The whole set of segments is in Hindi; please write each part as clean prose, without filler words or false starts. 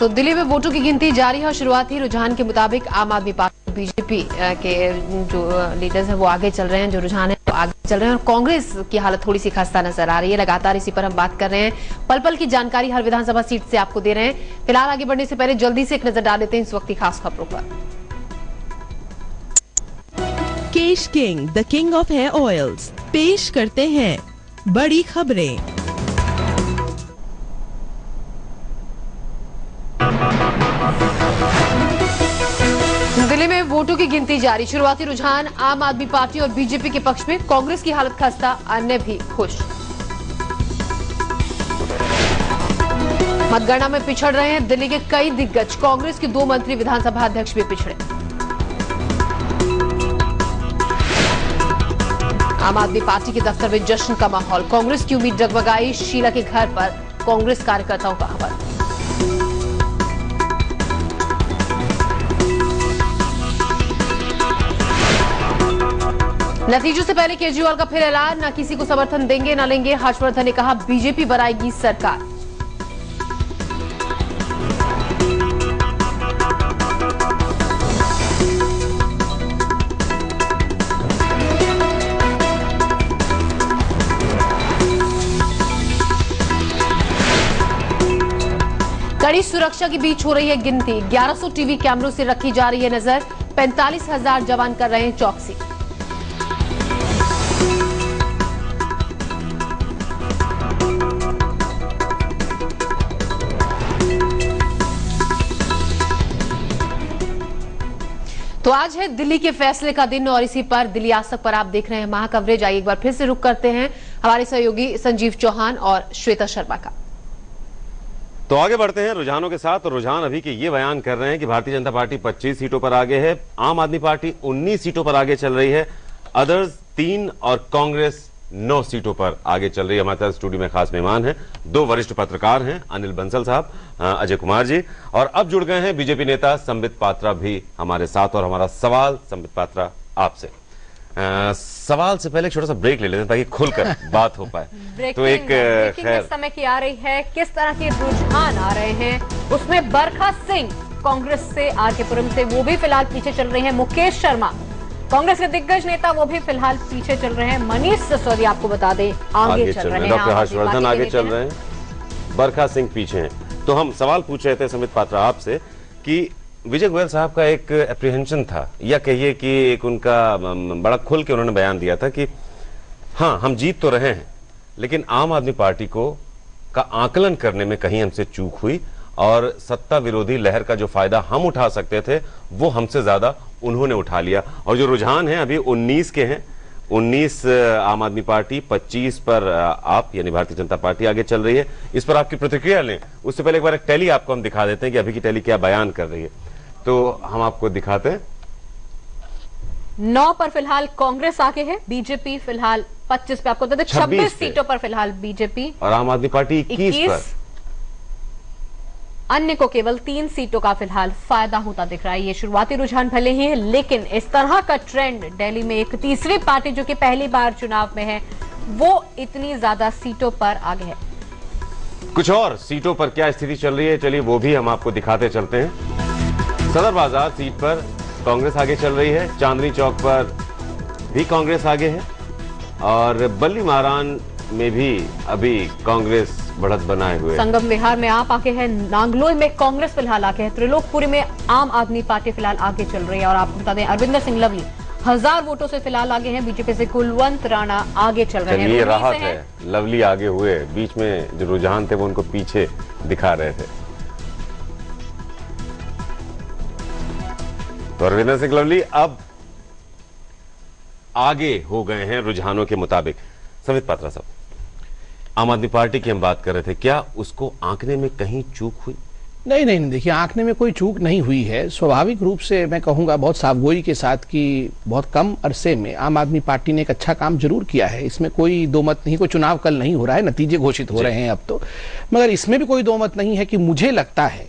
तो दिल्ली में वोटों की गिनती जारी है और शुरुआती रुझान के मुताबिक आम आदमी पार्टी बीजेपी के जो लीडर्स हैं वो आगे चल रहे हैं, जो रुझान है वो आगे चल रहे हैं और कांग्रेस की हालत थोड़ी सी खस्ता नजर आ रही है। लगातार इसी पर हम बात कर रहे हैं, पल पल की जानकारी हर विधानसभा सीट से आपको दे रहे हैं। फिलहाल आगे बढ़ने से पहले जल्दी से एक नजर डाल देते हैं इस वक्त की खास खबरों पर। Kesh King, the king of hair oils, पेश करते हैं बड़ी खबरें। दिल्ली में वोटों की गिनती जारी, शुरुआती रुझान आम आदमी पार्टी और बीजेपी के पक्ष में, कांग्रेस की हालत खस्ता, अन्य भी खुश। मतगणना में पिछड़ रहे हैं दिल्ली के कई दिग्गज, कांग्रेस के 2 मंत्री विधानसभा अध्यक्ष भी पिछड़े। आम आदमी पार्टी के दफ्तर में जश्न का माहौल, कांग्रेस की उम्मीद जगमगाई, शीला के घर पर कांग्रेस कार्यकर्ताओं का हमला। नतीजों से पहले केजरीवाल का फिर ऐलान, न किसी को समर्थन देंगे न लेंगे। हर्षवर्धन ने कहा बीजेपी बनाएगी सरकार। कड़ी सुरक्षा के बीच हो रही है गिनती, 1100 टीवी कैमरों से रखी जा रही है नजर, 45,000 जवान कर रहे हैं चौकसी। तो आज है दिल्ली के फैसले का दिन और इसी पर दिल्ली आज तक पर आप देख रहे हैं महा कवरेज। आइए एक बार फिर से रुक करते हैं हमारे सहयोगी संजीव चौहान और श्वेता शर्मा का। तो आगे बढ़ते हैं रुझानों के साथ। और रुझान अभी के ये बयान कर रहे हैं कि भारतीय जनता पार्टी 25 सीटों पर आगे है, आम आदमी पार्टी 19 सीटों पर आगे चल रही है, अदर्स 3 और कांग्रेस 9 सीटों पर आगे चल रही है। हमारे साथ स्टूडियो में खास मेहमान हैं, 2 वरिष्ठ पत्रकार हैं, अनिल बंसल साहब, अजय कुमार जी, और अब जुड़ गए हैं बीजेपी नेता संबित पात्रा भी हमारे साथ। और हमारा सवाल संबित पात्रा आपसे, सवाल से पहले छोटा सा ब्रेक ले लेते हैं ताकि खुलकर बात हो पाए। तो एक खैर समय की आ रही है, किस तरह के रुझान आ रहे हैं, उसमें बरखा सिंह कांग्रेस से, आरके पुरम से, वो भी फिलहाल पीछे चल रहे हैं। मुकेश शर्मा कांग्रेस के दिग्गज नेता, वो भी फिलहाल पीछे चल रहे हैं। मनीष सिसोदिया आपको बता दें आगे चल रहे हैं। डॉक्टर हर्षवर्धन आगे चल रहे हैं, बरखा सिंह पीछे हैं। तो हम सवाल पूछ रहे थे संबित पात्रा आपसे कि विजय गोयल साहब का एक एप्रीहेंशन था, या कहिए कि एक उनका बड़ा खुल के उन्होंने बयान दिया था कि हाँ हम जीत तो रहे हैं लेकिन आम आदमी पार्टी का आकलन करने में कहीं हमसे चूक हुई और सत्ता विरोधी लहर का जो फायदा हम उठा सकते थे वो हमसे ज्यादा उन्होंने उठा लिया। और जो रुझान है अभी 19 के हैं, 19 आम आदमी पार्टी, 25 पर आप यानी भारतीय जनता पार्टी आगे चल रही है। इस पर आपकी प्रतिक्रिया लें, उससे पहले एक बार एक टैली आपको हम दिखा देते हैं कि अभी की टैली क्या बयान कर रही है। तो हम आपको दिखाते हैं। 9 पर फिलहाल कांग्रेस आगे है, बीजेपी फिलहाल 25 पे, आपको बता दें 26 सीटों पर फिलहाल बीजेपी, और आम आदमी पार्टी 21 पर। अन्य को केवल 3 सीटों का फिलहाल फायदा होता दिख रहा है। ये शुरुआती रुझान भले ही है लेकिन इस तरह का ट्रेंड दिल्ली में एक तीसरी पार्टी जो कि पहली बार चुनाव में है वो इतनी ज्यादा सीटों पर आगे है। कुछ और सीटों पर क्या स्थिति चल रही है, चलिए वो भी हम आपको दिखाते चलते हैं। सदर बाजार सीट पर कांग्रेस आगे चल रही है, चांदनी चौक पर भी कांग्रेस आगे है और बल्ली महारान में भी अभी कांग्रेस बढ़त बनाए हुए। संगम विहार में आप आगे है, नांगलोई में कांग्रेस फिलहाल आगे है, त्रिलोकपुरी में आम आदमी पार्टी फिलहाल आगे चल रही है। और आपको बता दें अरविंदर सिंह लवली 1000 वोटों से फिलहाल आगे हैं, बीजेपी से कुलवंत राणा आगे चल रहे हैं। ये राहत है, लवली आगे हुए, बीच में जो रुझान थे वो उनको पीछे दिखा रहे थे। तो अरविंदर सिंह लवली अब आगे हो गए हैं रुझानों के मुताबिक। संबित पात्रा साहब, आम आदमी पार्टी की हम बात कर रहे थे, क्या उसको आंकने में कहीं चूक हुई? नहीं, देखिए आंकने में कोई चूक नहीं हुई है। स्वाभाविक रूप से मैं कहूंगा बहुत सावगोई के साथ कि बहुत कम अरसे में आम आदमी पार्टी ने एक अच्छा काम जरूर किया है, इसमें कोई दो मत नहीं। कोई चुनाव कल नहीं हो रहा है, नतीजे घोषित हो रहे हैं अब तो, मगर इसमें भी कोई दो मत नहीं है कि मुझे लगता है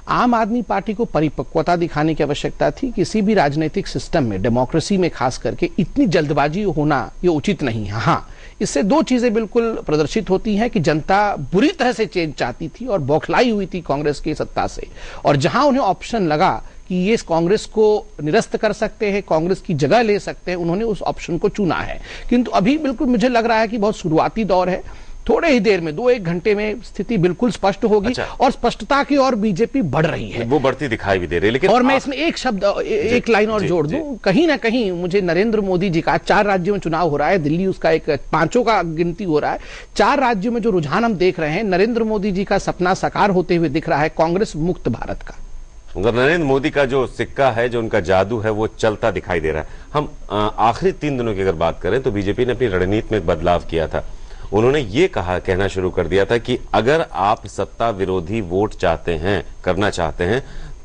आम आदमी पार्टी को परिपक्वता दिखाने की आवश्यकता थी। किसी भी राजनीतिक सिस्टम में, डेमोक्रेसी में खास करके, इतनी जल्दबाजी होना ये उचित नहीं है। हाँ, इससे दो चीजें बिल्कुल प्रदर्शित होती हैं कि जनता बुरी तरह से चेंज चाहती थी और बौखलाई हुई थी कांग्रेस की सत्ता से, और जहां उन्हें ऑप्शन लगा कि ये कांग्रेस को निरस्त कर सकते हैं, कांग्रेस की जगह ले सकते हैं, उन्होंने उस ऑप्शन को चुना है। किंतु अभी बिल्कुल मुझे लग रहा है कि बहुत शुरुआती दौर है, थोड़े ही देर में 2-1 घंटे में स्थिति बिल्कुल स्पष्ट होगी। अच्छा। और स्पष्टता की ओर बीजेपी बढ़ रही है, वो बढ़ती दिखाई भी दे रही है। लेकिन और मैं इसमें एक शब्द, एक लाइन और जोड़ दूं, कहीं ना कहीं मुझे नरेंद्र मोदी जी का 4 राज्यों में चुनाव हो रहा है, दिल्ली उसका एक 5 का गिनती हो रहा है, 4 राज्यों में जो रुझान हम देख रहे हैं, नरेंद्र मोदी जी का सपना साकार होते हुए दिख रहा है, कांग्रेस मुक्त भारत का। नरेंद्र मोदी का जो सिक्का है, जो उनका जादू है, वो चलता दिखाई दे रहा है। हम आखिरी 3 दिनों की अगर बात करें तो बीजेपी ने अपनी रणनीति में एक बदलाव किया था। उन्होंने ये कहना शुरू कर दिया था कि अगर आप सत्ता विरोधी वोट चाहते हैं, करना चाहते हैं,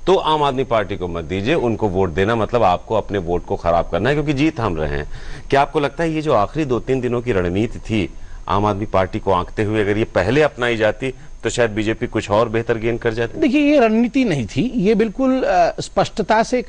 तो आम आदमी पार्टी को मत दीजिए, उनको वोट देना मतलब आपको अपने वोट को खराब करना है, क्योंकि जीत हम रहे हैं। क्या आपको लगता है ये जो आखिरी 2-3 दिनों की रणनीति थी आम आदमी पार्टी को आंकते हुए, अगर ये पहले अपनाई जाती तो शायद बीजेपी कुछ और बेहतर गेन कर जाती? देखिए, ये रणनीति नहीं थी, ये बिल्कुल स्पष्टता से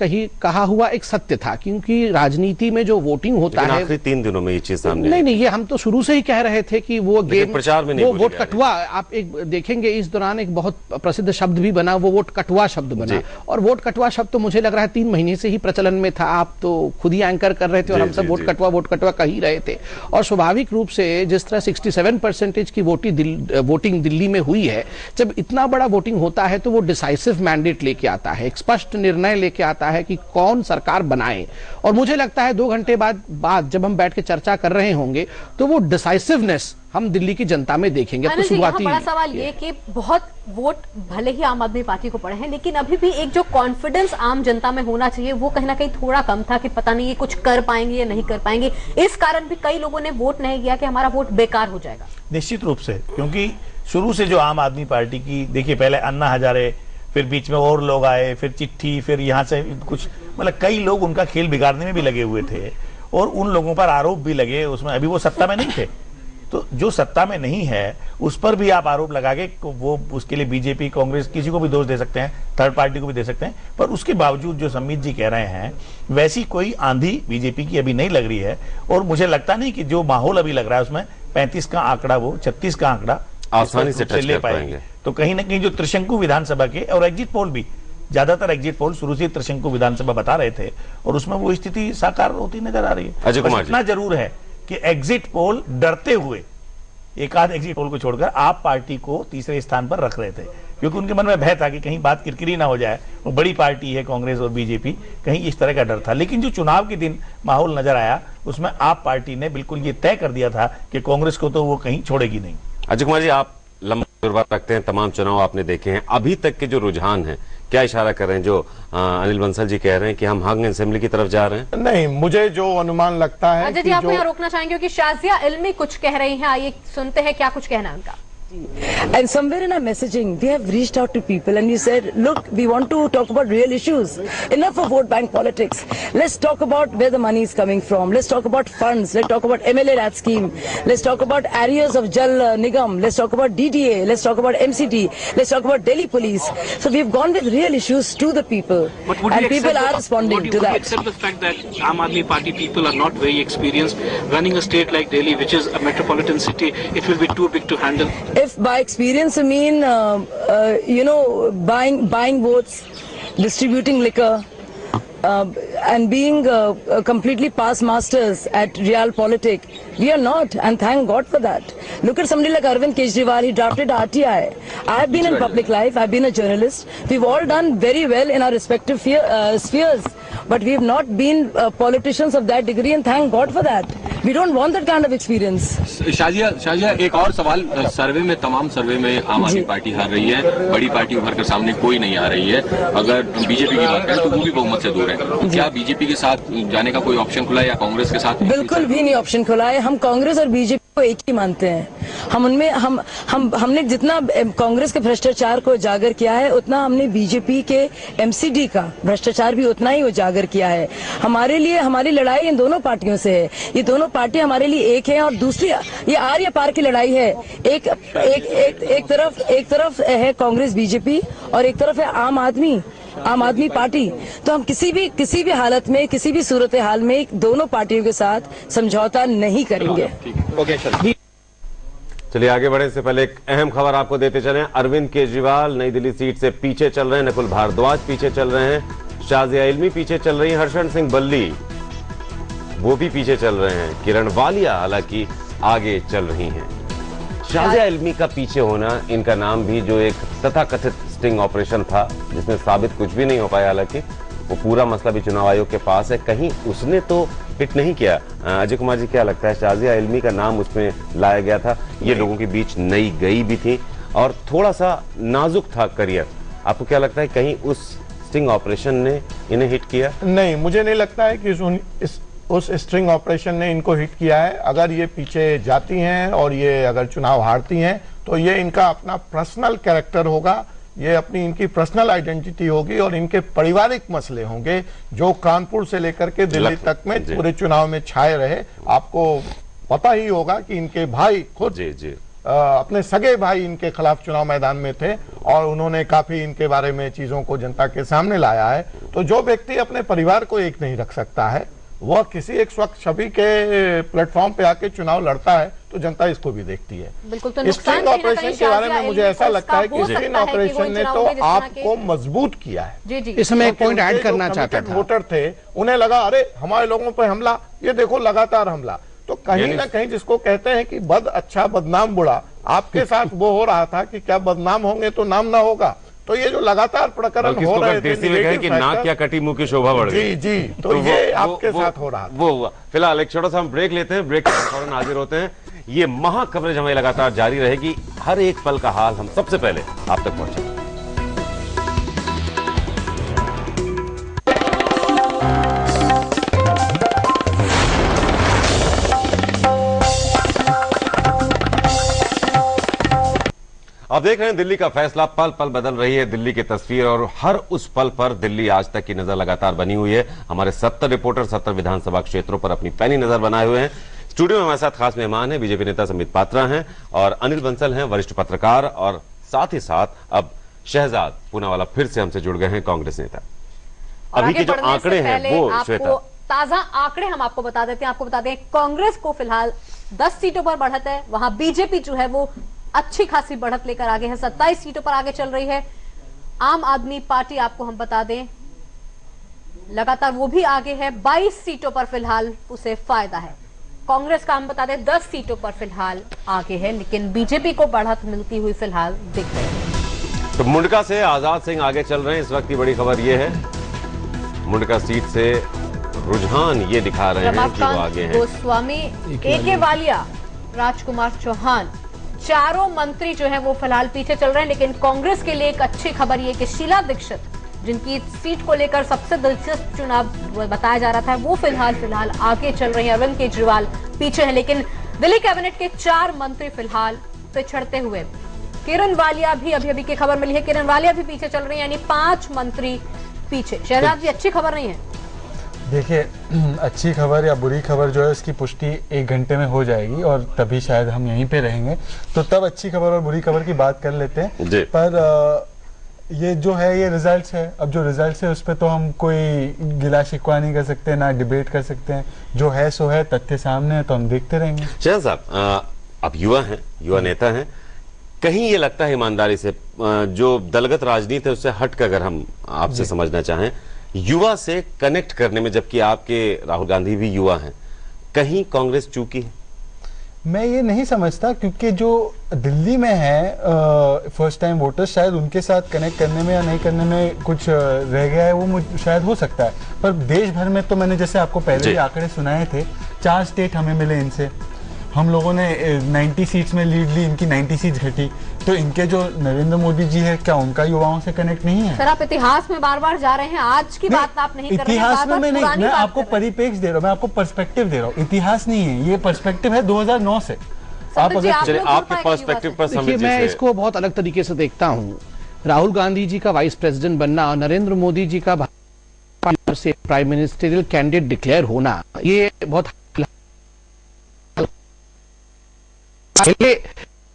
कहा हुआ एक सत्य था, क्योंकि राजनीति में जो वोटिंग होता है, आखिरी 3 दिनों में ये चीज सामने नहीं, ये हम तो शुरू से ही कह रहे थे कि वो गेम, प्रचार में नहीं, वो वोट कटुआ, आप एक देखेंगे इस दौरान एक बहुत प्रसिद्ध शब्द भी बना, वो वोट कटुआ शब्द बना। और वोट कटुआ शब्द तो मुझे लग रहा है 3 महीने से ही प्रचलन में था। आप तो खुद ही एंकर कर रहे थे और हम सब वोट कटुआ कह ही रहे थे। और स्वाभाविक रूप से जिस तरह 67% की वोटिंग दिल्ली में हुई है, जब इतना बड़ा वोटिंग होता है तो वो डिसाइसिव मैंडेट लेके आता है, एक स्पष्ट निर्णय लेके आता है कि कौन सरकार बनाए। और मुझे लगता है 2 घंटे बाद जब हम बैठ के चर्चा कर रहे होंगे तो वो डिसाइसिवनेस हम दिल्ली की जनता में देखेंगे। तो शुरुआती बड़ा सवाल ये कि बहुत वोट भले ही आम आदमी पार्टी को पड़े हैं, लेकिन अभी भी एक जो कॉन्फिडेंस आम जनता में होना चाहिए वो कहीं ना कहीं थोड़ा कम था कि पता नहीं ये कुछ कर पाएंगे या नहीं कर पाएंगे। इस कारण भी कई लोगों ने वोट नहीं किया कि हमारा वोट बेकार हो जाएगा। निश्चित रूप से, क्योंकि शुरू से जो आम आदमी पार्टी की, देखिए पहले अन्ना हजारे, फिर बीच में और लोग आए, फिर चिट्ठी, फिर यहाँ से कुछ, मतलब कई लोग उनका खेल बिगाड़ने में भी लगे हुए थे और उन लोगों पर आरोप भी लगे। उसमें अभी वो सत्ता में नहीं थे, तो जो सत्ता में नहीं है उस पर भी आप आरोप लगा के वो, उसके लिए बीजेपी, कांग्रेस, किसी को भी दोष दे सकते हैं, थर्ड पार्टी को भी दे सकते हैं। पर उसके बावजूद जो सम्मीत जी कह रहे हैं, वैसी कोई आंधी बीजेपी की अभी नहीं लग रही है। और मुझे लगता नहीं कि जो माहौल अभी लग रहा है उसमें 35 का आंकड़ा, वो 36 का आंकड़ा आसानी से टच कर पाएंगे। तो कहीं ना कहीं जो त्रिशंकु विधानसभा के, और एग्जिट पोल भी, ज्यादातर एग्जिट पोल शुरू से त्रिशंकु विधानसभा बता रहे थे और उसमें वो स्थिति साकार होती नजर आ रही है। अजय कुमार, इतना जरूर है कि एग्जिट पोल डरते हुए, एक आध एग्जिट पोल को छोड़कर, आप पार्टी को तीसरे स्थान पर रख रहे थे, क्योंकि उनके मन में भय था कि कहीं बात किरकिरी ना हो जाए, वो बड़ी पार्टी है कांग्रेस और बीजेपी, कहीं इस तरह का डर था। लेकिन जो चुनाव के दिन माहौल नजर आया उसमें आप पार्टी ने बिल्कुल ये तय कर दिया था कि कांग्रेस को तो वो कहीं छोड़ेगी नहीं। अजय कुमार जी, आप लंबा तजुर्बा रखते हैं, तमाम चुनाव आपने देखे हैं, अभी तक के जो रुझान है क्या इशारा कर रहे हैं? जो अनिल बंसल जी कह रहे हैं कि हम हंग असेंबली की तरफ जा रहे हैं। नहीं, मुझे जो अनुमान लगता है अजय जी, आपको यहाँ रोकना चाहेंगे क्योंकि शाजिया इल्मी कुछ कह रही हैं, आइए सुनते हैं क्या कुछ कहना है उनका। And somewhere in our messaging, we have reached out to people and we said, look, we want to talk about real issues. Enough of vote bank politics. Let's talk about where the money is coming from. Let's talk about funds. Let's talk about MLA RAT scheme. Let's talk about areas of Jal Nigam. Let's talk about DDA. Let's talk about MCT. Let's talk about Delhi police. So we've gone with real issues to the people. And people are responding to that. Would you accept the fact that Aam Aadmi Party people are not very experienced running a state like Delhi, which is a metropolitan city? It will be too big to handle. If by experience I mean, buying votes, distributing liquor, and being completely past masters at real politics, we are not, and thank God for that. Look at somebody like Arvind Kejriwal, he drafted RTI. I have been in public life, I've been a journalist. We've all done very well in our respective spheres, but we have not been politicians of that degree, and thank God for that. We don't want that kind of experience. Shazia, एक और सवाल, सर्वे में, तमाम सर्वे में आम आदमी पार्टी हार रही है, बड़ी पार्टी उभर कर सामने कोई नहीं आ रही है। अगर बीजेपी की बात करें तो वो भी बहुमत से दूर है। क्या बीजेपी के साथ जाने का कोई ऑप्शन खुला है या कांग्रेस के साथ? बिल्कुल भी नहीं ऑप्शन खुला है। हम कांग्रेस और बीजेपी को एक ही मानते हैं। हम उनमें हमने जितना कांग्रेस के भ्रष्टाचार को उजागर किया है, उतना हमने बीजेपी के एमसीडी का भ्रष्टाचार भी उतना ही उजागर किया है। हमारे लिए हमारी लड़ाई इन दोनों पार्टियों से है। ये दोनों पार्टियां हमारे लिए एक है और दूसरी ये आर या पार की लड़ाई है। एक तरफ है कांग्रेस बीजेपी और एक तरफ है आम आदमी पार्टी। तो हम किसी भी हालत में, किसी भी सूरत हाल में दोनों पार्टियों के साथ समझौता नहीं करेंगे। चलिए आगे बढ़ने से पहले एक अहम खबर आपको देते चलें। अरविंद केजरीवाल नई दिल्ली सीट से पीछे चल रहे हैं, नकुल भारद्वाज पीछे चल रहे हैं, शाजिया इल्मी पीछे चल रही हैं, हर्षण सिंह बल्ली वो भी पीछे चल रहे हैं, किरण वालिया हालांकि आगे चल रही हैं। शाजिया इल्मी का पीछे होना, इनका नाम भी जो एक तथाकथित स्टिंग ऑपरेशन था जिसमें साबित कुछ भी नहीं हो पाया, हालांकि वो पूरा मसला भी चुनाव आयोग के पास है, कहीं उसने तो हिट नहीं किया। अजय कुमार जी क्या लगता है, शाजिया इल्मी का नाम उसमें लाया गया था, ये लोगों के बीच नई गई भी थी और थोड़ा सा नाजुक था करियर, आपको क्या लगता है कहीं उस स्टिंग ऑपरेशन ने इन्हें हिट किया? नहीं, मुझे नहीं लगता है कि उस स्ट्रिंग ऑपरेशन ने इनको हिट किया है। अगर ये पीछे जाती हैं और ये अगर चुनाव हारती हैं तो ये इनका अपना पर्सनल कैरेक्टर होगा, ये अपनी इनकी पर्सनल आइडेंटिटी होगी और इनके पारिवारिक मसले होंगे जो कानपुर से लेकर के दिल्ली तक में पूरे चुनाव में छाए रहे। आपको पता ही होगा कि इनके भाई खुद अपने सगे भाई इनके खिलाफ चुनाव मैदान में थे और उन्होंने काफी इनके बारे में चीजों को जनता के सामने लाया है। तो जो व्यक्ति अपने परिवार को एक नहीं रख सकता है वह किसी एक स्वच्छ छवि के प्लेटफॉर्म पे आके चुनाव लड़ता है तो जनता इसको भी देखती है। बिल्कुल, तो स्टिंग ऑपरेशन के बारे में मुझे ऐसा लगता है कि स्टिंग ऑपरेशन ने तो आपको मजबूत किया है। जी जी, इसमें एक पॉइंट ऐड करना चाहता था। वोटर थे, उन्हें लगा अरे हमारे लोगों पे हमला, ये देखो लगातार हमला, तो कहीं ना कहीं जिसको कहते हैं कि बद अच्छा बदनाम बुरा, आपके साथ वो हो रहा था कि क्या बदनाम होंगे तो नाम ना होगा। तो ये जो लगातार प्रकरण हो रहे थे कि नाक या कटी मुंह की शोभा बढ़ गई। जी, तो ये आपके साथ हो रहा वो हुआ। फिलहाल एक छोटा सा हम ब्रेक लेते हैं, ब्रेक के बाद फौरन हाजिर होते हैं। ये महा कवरेज हमें लगातार जारी रहेगी, हर एक पल का हाल हम सबसे पहले आप तक पहुंचाएंगे। अब देख रहे हैं दिल्ली का फैसला, पल पल बदल रही है दिल्ली की तस्वीर और हर उस पल पर दिल्ली आज तक की नजर लगातार बनी हुई है। हमारे 70 रिपोर्टर 70 विधानसभा क्षेत्रों पर अपनी पैनी नजर बनाए हुए हैं। स्टूडियो में हमारे साथ खास मेहमान हैं, बीजेपी नेता संबित पात्रा हैं और अनिल बंसल हैं, वरिष्ठ पत्रकार, और साथ ही साथ अब शहजाद पूनावाला फिर से हमसे जुड़ गए हैं, कांग्रेस नेता। अभी के जो आंकड़े हैं वो श्वेता, ताजा आंकड़े हम आपको बता देते हैं। आपको बता दें कांग्रेस को फिलहाल 10 सीटों पर बढ़त है, वहां बीजेपी जो है वो अच्छी खासी बढ़त लेकर आगे है, 27 सीटों पर आगे चल रही है। आम आदमी पार्टी आपको हम बता दें लगातार वो भी आगे है, 22 सीटों पर फिलहाल उसे फायदा है। कांग्रेस का हम बता दें 10 सीटों पर फिलहाल आगे है, लेकिन बीजेपी को बढ़त मिलती हुई फिलहाल दिख रही है। तो मुंडका से आजाद सिंह आगे चल रहे हैं। इस वक्त की बड़ी खबर यह है, मुंडका सीट से रुझान ये दिखा रहे हैं कि वो आगे हैं। गोस्वामी, एके वालिया, राजकुमार चौहान, चारों मंत्री जो हैं वो फिलहाल पीछे चल रहे हैं। लेकिन कांग्रेस के लिए एक अच्छी खबर ये कि शीला दीक्षित, जिनकी सीट को लेकर सबसे दिलचस्प चुनाव बताया जा रहा था, वो फिलहाल आगे चल रही है। अरविंद केजरीवाल पीछे है, लेकिन दिल्ली कैबिनेट के 4 मंत्री फिलहाल पिछड़ते हुए। किरण वालिया भी अभी की खबर मिली है, किरण वालिया भी पीछे चल रही है, यानी 5 मंत्री पीछे। शहजाद जी, अच्छी खबर नहीं है? देखिए, अच्छी खबर या बुरी खबर जो है उसकी पुष्टि 1 घंटे में हो जाएगी और तभी शायद हम यहीं पे रहेंगे, तो तब अच्छी खबर और बुरी खबर की बात कर लेते हैं। पर ये जो है ये रिजल्ट्स है। अब जो रिजल्ट्स है उस पर तो हम कोई गिला शिकवा नहीं कर सकते, ना डिबेट कर सकते हैं। जो है सो है, तथ्य सामने है, तो हम देखते रहेंगे। शहजाद साहब, अब युवा हैं, युवा नेता हैं, कहीं ये लगता है ईमानदारी से जो दलगत राजनीति है उससे हट कर अगर हम आपसे समझना चाहें, युवा से कनेक्ट करने में, जबकि आपके राहुल गांधी भी युवा हैं, कहीं कांग्रेस चूकी है? मैं ये नहीं समझता, क्योंकि जो दिल्ली में है फर्स्ट टाइम वोटर्स, शायद उनके साथ कनेक्ट करने में या नहीं करने में कुछ रह गया है, वो शायद हो सकता है। पर देश भर में तो मैंने जैसे आपको पहले भी आंकड़े सुनाए थे, 4 स्टेट हमें मिले इनसे, हम लोगों ने 90 सीट्स में लीड ली, इनकी 90 सीट्स घटी। तो इनके जो नरेंद्र मोदी जी है, क्या उनका युवाओं से कनेक्ट नहीं है? सर, आप इतिहास में बार बार जा रहे हैं, आज की बात आप नहीं कर रहे हैं। इतिहास में मैं आपको परिप्रेक्ष्य दे रहा हूँ, मैं आपको पर्सपेक्टिव दे रहा हूँ, इतिहास नहीं है ये, पर्सपेक्टिव है 2009 से। संबित जी, आप चलिए लोग आपके जुड़ पाएंगे पर्सपेक्टिव पर देखिए, संबित जी मैं से इसको बहुत अलग तरीके से देखता हूं। राहुल गांधी जी का वाइस प्रेसिडेंट बनना और नरेंद्र मोदी जी का से प्राइम मिनिस्टरियल कैंडिडेट डिक्लेयर होना, ये बहुत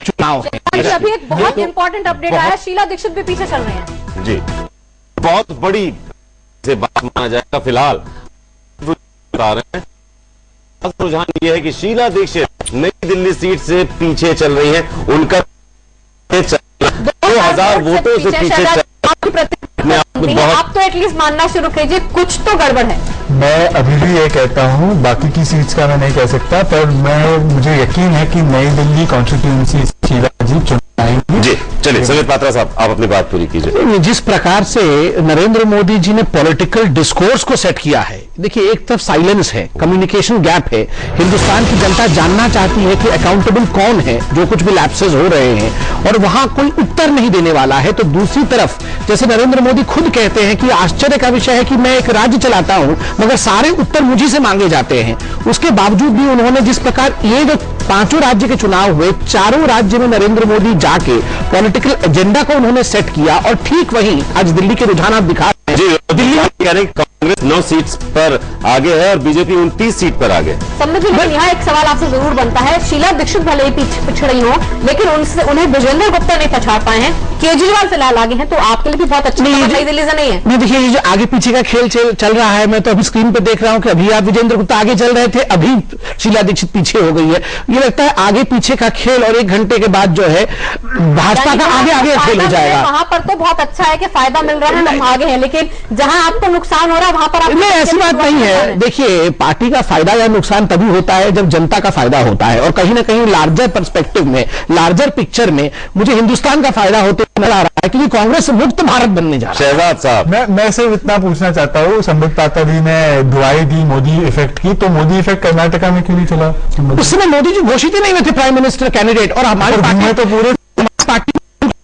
चुनाव है। अभी एक बहुत इंपॉर्टेंट अपडेट आया, शीला दीक्षित भी पीछे चल रहे हैं। जी, बहुत बड़ी से बात माना जाएगा। फिलहाल बता रहे हैं, रुझान ये है कि शीला दीक्षित नई दिल्ली सीट से पीछे चल रही हैं। उनका 2000 वोटों से पीछे आप तो एटलीस्ट मानना शुरू कीजिए, कुछ तो गड़बड़ है। मैं अभी भी ये कहता हूँ, बाकी की सीट्स का मैं नहीं कह सकता, पर मुझे यकीन है कि नई दिल्ली कॉन्स्टिट्यूंसी शीला जी चुनाएंगी। जी, चलिए संबित पात्रा साहब, आप अपनी बात पूरी कीजिए। जिस प्रकार से नरेंद्र मोदी जी ने पॉलिटिकल डिस्कोर्स को सेट किया है, देखिए, एक तरफ साइलेंस है, कम्युनिकेशन गैप है, हिंदुस्तान की जनता जानना चाहती है कि अकाउंटेबल कौन है, जो कुछ भी लैप्सेस हो रहे हैं, और वहां कोई उत्तर नहीं देने वाला है। तो दूसरी तरफ जैसे नरेंद्र मोदी खुद कहते हैं कि आश्चर्य का विषय है कि मैं एक राज्य चलाता हूं मगर सारे उत्तर मुझी से मांगे जाते हैं। उसके बावजूद भी उन्होंने जिस प्रकार ये जो 5 राज्य के चुनाव हुए, 4 राज्य में नरेंद्र मोदी जाके पॉलिटिकल एजेंडा को उन्होंने सेट किया, और ठीक वहीं आज दिल्ली के रुझान आप दिखा रहे हैं। दिल्ली में कांग्रेस 9 सीट्स पर आगे है और बीजेपी 29 सीट पर आगे। संबित जी, लेकिन यहाँ एक सवाल आपसे जरूर बनता है, शीला दीक्षित भले ही पिछड़ी हो, लेकिन उन्हें विजेंद्र गुप्ता नहीं पछाड़ पाए हैं, केजरीवाल फिलहाल आगे हैं, तो आपके लिए भी बहुत अच्छा नई दिल्ली से नहीं है। नहीं, देखिए, ये जो आगे पीछे का खेल चल रहा है, मैं तो अभी स्क्रीन पे देख रहा हूं कि अभी आप विजेंद्र गुप्ता आगे चल रहे थे, अभी शीला दीक्षित पीछे हो गई है। ये लगता है आगे पीछे का खेल, और 1 घंटे के बाद जो है भाजपा का आगे खेल हो जाएगा। वहां पर तो बहुत अच्छा है कि फायदा मिल रहा है, हम आगे हैं, लेकिन जहां आपको नुकसान हो रहा है वहां पर नहीं, ऐसी बात नहीं है। देखिए, पार्टी का फायदा या नुकसान तभी होता है जब जनता का फायदा होता है, और कहीं ना कहीं लार्जर पर्सपेक्टिव में, लार्जर पिक्चर में मुझे हिंदुस्तान का फायदा होते नजर आ रहा है, क्योंकि कांग्रेस मुक्त भारत बनने जा रहा है। शहजाद साहब, मैं सिर्फ इतना पूछना चाहता हूँ, संबित पात्रा जी ने दुआई दी मोदी इफेक्ट की, तो मोदी इफेक्ट कर्नाटका में क्यों नहीं चला? उस समय मोदी जी घोषित ही नहीं हुए थे प्राइम मिनिस्टर कैंडिडेट, और हमारी पार्टी तो पूरे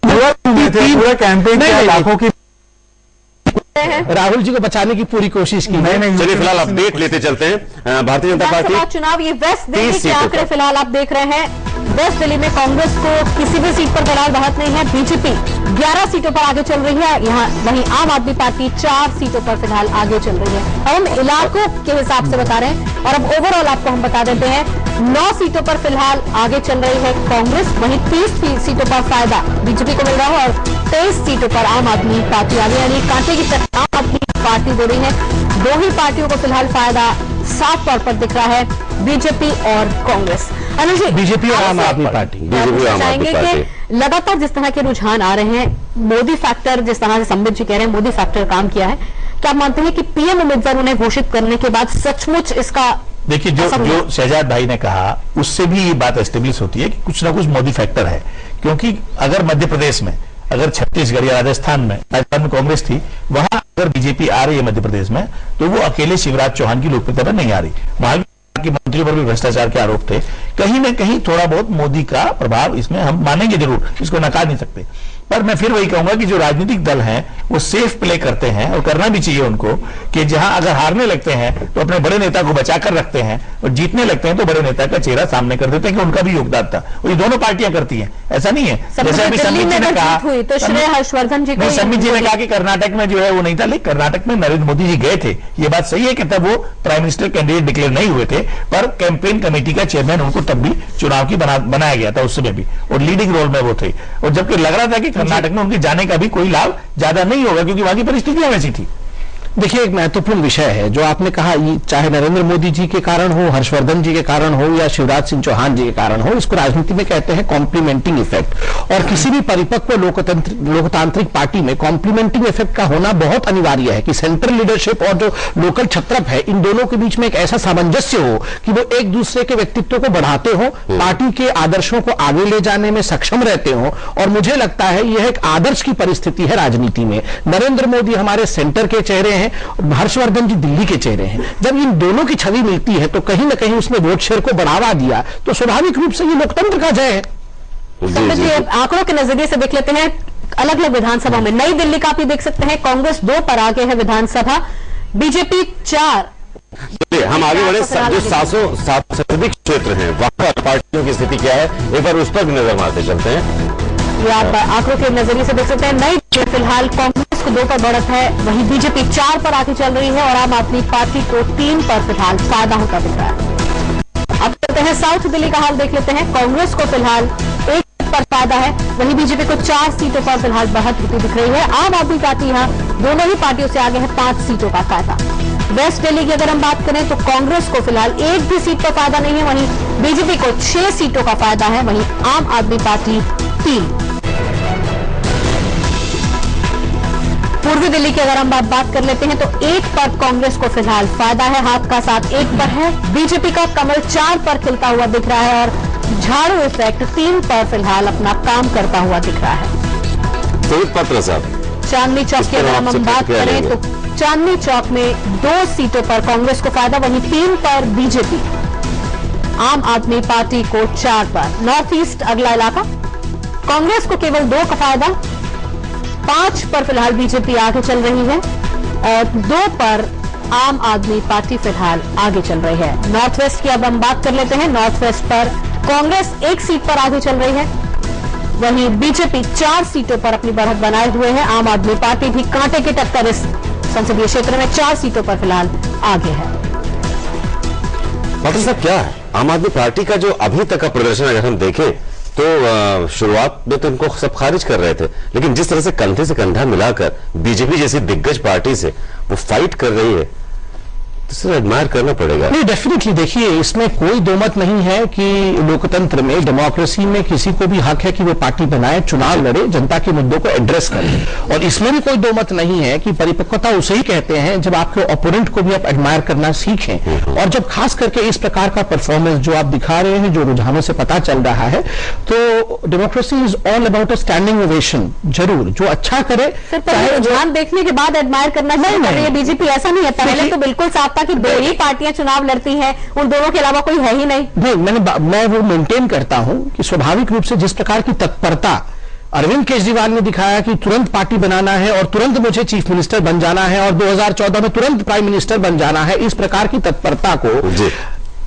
पूरा कैंपेन लाखों की राहुल जी को बचाने की पूरी कोशिश की। नहीं, चलिए फिलहाल अपडेट लेते चलते हैं। भारतीय जनता पार्टी चुनाव, ये वेस्ट दिल्ली के आंकड़े फिलहाल आप देख रहे हैं। वेस्ट दिल्ली में कांग्रेस को किसी भी सीट पर फिलहाल बढ़त नहीं है। बीजेपी 11 सीटों पर आगे चल रही है, यहाँ वहीं आम आदमी पार्टी 4 सीटों पर फिलहाल आगे चल रही है। अब हम इलाकों के हिसाब से बता रहे हैं, और अब ओवरऑल आपको हम बता देते हैं। 9 सीटों पर फिलहाल आगे चल रही है कांग्रेस, वहीं 30 सीटों पर फायदा बीजेपी को मिल रहा है, और 23 सीटों पर आम आदमी पार्टी आगे, यानी कांटे की तरह आम आदमी पार्टी दो रही है। 2 ही पार्टियों को फिलहाल फायदा साफ तौर पर दिख रहा है, बीजेपी और कांग्रेस। अनिल जी, बीजेपी और आम आदमी पार्टी चाहेंगे कि लगातार जिस तरह के रुझान आ रहे हैं, मोदी फैक्टर, जिस तरह से संबित जी कह रहे हैं मोदी फैक्टर काम किया है, क्या आप मानते हैं कि पीएम उम्मीदवार उन्हें घोषित करने के बाद सचमुच इसका? देखिए, जो शहजाद भाई ने कहा उससे भी ये बात एस्टेब्लिश होती है कि कुछ ना कुछ मोदी फैक्टर है, क्योंकि अगर मध्य प्रदेश में, अगर छत्तीसगढ़ या राजस्थान में कांग्रेस थी, वहां अगर बीजेपी आ रही है मध्य प्रदेश में, तो वो अकेले शिवराज चौहान की लोकप्रियता पर नहीं आ रही। वहां की मंत्रियों पर भी भ्रष्टाचार के आरोप थे। कहीं ना कहीं थोड़ा बहुत मोदी का प्रभाव इसमें हम मानेंगे जरूर, इसको नकार नहीं सकते। पर मैं फिर वही कहूंगा कि जो राजनीतिक दल हैं वो सेफ प्ले करते हैं, और करना भी चाहिए उनको, कि जहां अगर हारने लगते हैं तो अपने बड़े नेता को बचाकर रखते हैं, और जीतने लगते हैं तो बड़े नेता का चेहरा सामने कर देते हैं कि उनका भी योगदान था। और ये दोनों पार्टियां करती हैं, ऐसा नहीं है। जैसे अभी संबित जी ने कहा, तो श्रेय हर्षवर्धन जी को, संबित जी ने कहा कि कर्नाटक में जो है वो नहीं था, लेकिन कर्नाटक में नरेंद्र मोदी जी गए थे, ये बात सही है कि तब वो प्राइम मिनिस्टर कैंडिडेट डिक्लेयर नहीं हुए थे, पर कैंपेन कमेटी का चेयरमैन उनको तब भी चुनाव की बनाया गया था, उस समय भी, और लीडिंग रोल में वो थे। और जबकि लग रहा था कि कर्नाटक में उनके जाने का भी कोई लाभ ज्यादा नहीं होगा, क्योंकि वहां की परिस्थितियां वैसी थी। देखिए, एक महत्वपूर्ण विषय है जो आपने कहा, चाहे नरेंद्र मोदी जी के कारण हो, हर्षवर्धन जी के कारण हो, या शिवराज सिंह चौहान जी के कारण हो, इसको राजनीति में कहते हैं कॉम्प्लीमेंटिंग इफेक्ट। और किसी भी परिपक्व लोकतांत्रिक पार्टी में कॉम्प्लीमेंटिंग इफेक्ट का होना बहुत अनिवार्य है, कि सेंट्रल लीडरशिप और जो लोकल छत्रप है, इन दोनों के बीच में एक ऐसा सामंजस्य हो कि वो एक दूसरे के व्यक्तित्व को बढ़ाते हो, पार्टी के आदर्शों को आगे ले जाने में सक्षम रहते हो। और मुझे लगता है यह एक आदर्श की परिस्थिति है राजनीति में। नरेंद्र मोदी हमारे सेंटर के चेहरे हैं, हर्षवर्धन जी दिल्ली के चेहरे हैं। जब इन दोनों की छवि मिलती है तो कहीं ना कहीं उसने वोट शेयर को बढ़ावा दिया, तो स्वाभाविक रूप से ये लोकतंत्र का जय है। आंकड़ों के नजरिए से देख लेते हैं अलग अलग विधानसभा में। नई दिल्ली का आप देख सकते हैं, कांग्रेस 2 पर आगे है विधानसभा, बीजेपी 4, हम आगे बढ़े। जो 700 से अधिक क्षेत्र हैं वहां पर पार्टियों की स्थिति क्या है, एक बार उस पर भी नजर मारते चलते हैं। ये आप आंकड़ों के नजरिए से देख सकते हैं। नई फिलहाल कांग्रेस को 2 पर बढ़त है, वहीं बीजेपी 4 पर आगे चल रही है और आम आदमी पार्टी को 3 पर फिलहाल फायदा होता दिख रहा है। अब चलते हैं साउथ दिल्ली का हाल देख लेते हैं। कांग्रेस को फिलहाल 1 पर फायदा है, वहीं बीजेपी को 4 सीटों पर फिलहाल बढ़त होती दिख रही है। आम आदमी पार्टी यहां दोनों ही पार्टियों से आगे है 5 सीटों का फायदा। वेस्ट दिल्ली की अगर हम बात करें तो कांग्रेस को फिलहाल 1 भी सीट पर फायदा नहीं है, वहीं बीजेपी को 6 सीटों का फायदा है, वहीं आम आदमी पार्टी 3। पूर्वी दिल्ली की अगर हम बात कर लेते हैं तो 1 पर कांग्रेस को फिलहाल फायदा है, हाथ का साथ 1 पर है। बीजेपी का कमल 4 पर खिलता हुआ दिख रहा है और झाड़ू इफेक्ट 3 पर फिलहाल अपना काम करता हुआ दिख रहा है। संबित पात्रा साहब, चांदनी चौक की अगर हम बात करें तो चांदनी चौक में 2 सीटों पर कांग्रेस को फायदा, वहीं 3 पर बीजेपी। आम आदमी पार्टी को 4 पर। नॉर्थ ईस्ट अगला इलाका, कांग्रेस को केवल 2 का फायदा, 5 पर फिलहाल बीजेपी आगे चल रही है और 2 पर आम आदमी पार्टी फिलहाल आगे चल रही है। नॉर्थ वेस्ट की अब हम बात कर लेते हैं। नॉर्थ वेस्ट पर कांग्रेस 1 सीट पर आगे चल रही है, वहीं बीजेपी 4 सीटों पर अपनी बढ़त बनाए हुए है। आम आदमी पार्टी भी कांटे की टक्कर इस संसदीय क्षेत्र में 4 सीटों पर फिलहाल आगे है। पात्रा साहब, क्या है आम आदमी पार्टी का जो अभी तक का प्रदर्शन अगर हम देखें तो शुरुआत में तो इनको सब खारिज कर रहे थे, लेकिन जिस तरह से कंधे से कंधा मिलाकर बीजेपी जैसी दिग्गज पार्टी से वो फाइट कर रही है, तो इसे एडमायर करना पड़ेगा। नहीं, डेफिनेटली देखिए, इसमें कोई दो मत नहीं है कि लोकतंत्र में, डेमोक्रेसी में किसी को भी हक है कि वो पार्टी बनाए, चुनाव लड़े, जनता के मुद्दों को एड्रेस करे। और इसमें भी कोई दो मत नहीं है कि परिपक्वता उसे ही कहते हैं जब आपके ओपोनेंट को भी आप एडमायर करना सीखें। और जब खास करके इस प्रकार का परफॉर्मेंस जो आप दिखा रहे हैं, जो रुझानों से पता चल रहा है, तो democracy is all about a standing ovation. जरूर जो अच्छा करे, रुझान देखने के बाद एडमायर करना चाहिए। बीजेपी ऐसा नहीं है, पहले तो बिल्कुल साफ कि 2 ही पार्टियां चुनाव लड़ती हैं, उन दोनों के अलावा कोई है ही नहीं। मैं वो मेंटेन करता हूं कि स्वाभाविक रूप से जिस प्रकार की तत्परता अरविंद केजरीवाल ने दिखाया कि तुरंत पार्टी बनाना है और तुरंत मुझे चीफ मिनिस्टर बन जाना है और 2014 में तुरंत प्राइम मिनिस्टर बन जाना है, इस प्रकार की तत्परता को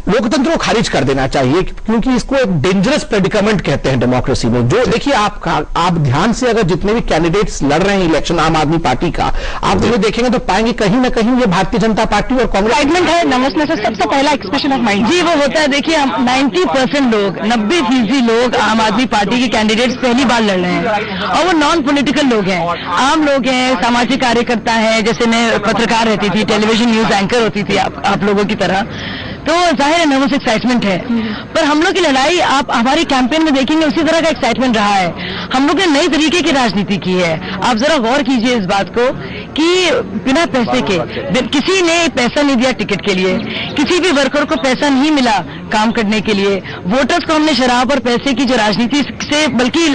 लोकतंत्र को खारिज कर देना चाहिए, क्योंकि इसको एक डेंजरस प्रेडिकामेंट कहते हैं डेमोक्रेसी में। जो देखिए, आप ध्यान से अगर जितने भी कैंडिडेट्स लड़ रहे हैं इलेक्शन आम आदमी पार्टी का, आप जो देखेंगे तो पाएंगे कहीं ना कहीं ये भारतीय जनता पार्टी और कांग्रेस है। नमस्ते सर, सबसे पहला एक्सप्रेशन ऑफ माइंड जी वो होता है। देखिए, 90% लोग, 90% लोग आम आदमी पार्टी के कैंडिडेट्स पहली बार लड़ रहे हैं और वो नॉन पॉलिटिकल लोग हैं, आम लोग हैं, सामाजिक कार्यकर्ता है। जैसे मैं पत्रकार रहती थी, टेलीविजन न्यूज एंकर होती थी आप लोगों की तरह, तो जाहिर है नर्वस एक्साइटमेंट है। पर हम लोग की लड़ाई आप हमारे कैंपेन में देखेंगे उसी तरह का एक्साइटमेंट रहा है। हम लोग ने नई तरीके की राजनीति की है। आप जरा गौर कीजिए इस बात को कि बिना पैसे के, किसी ने पैसा नहीं दिया टिकट के लिए, किसी भी वर्कर को पैसा नहीं मिला काम करने के लिए। वोटर्स को हमने शराब और पैसे की जो राजनीति से बल्कि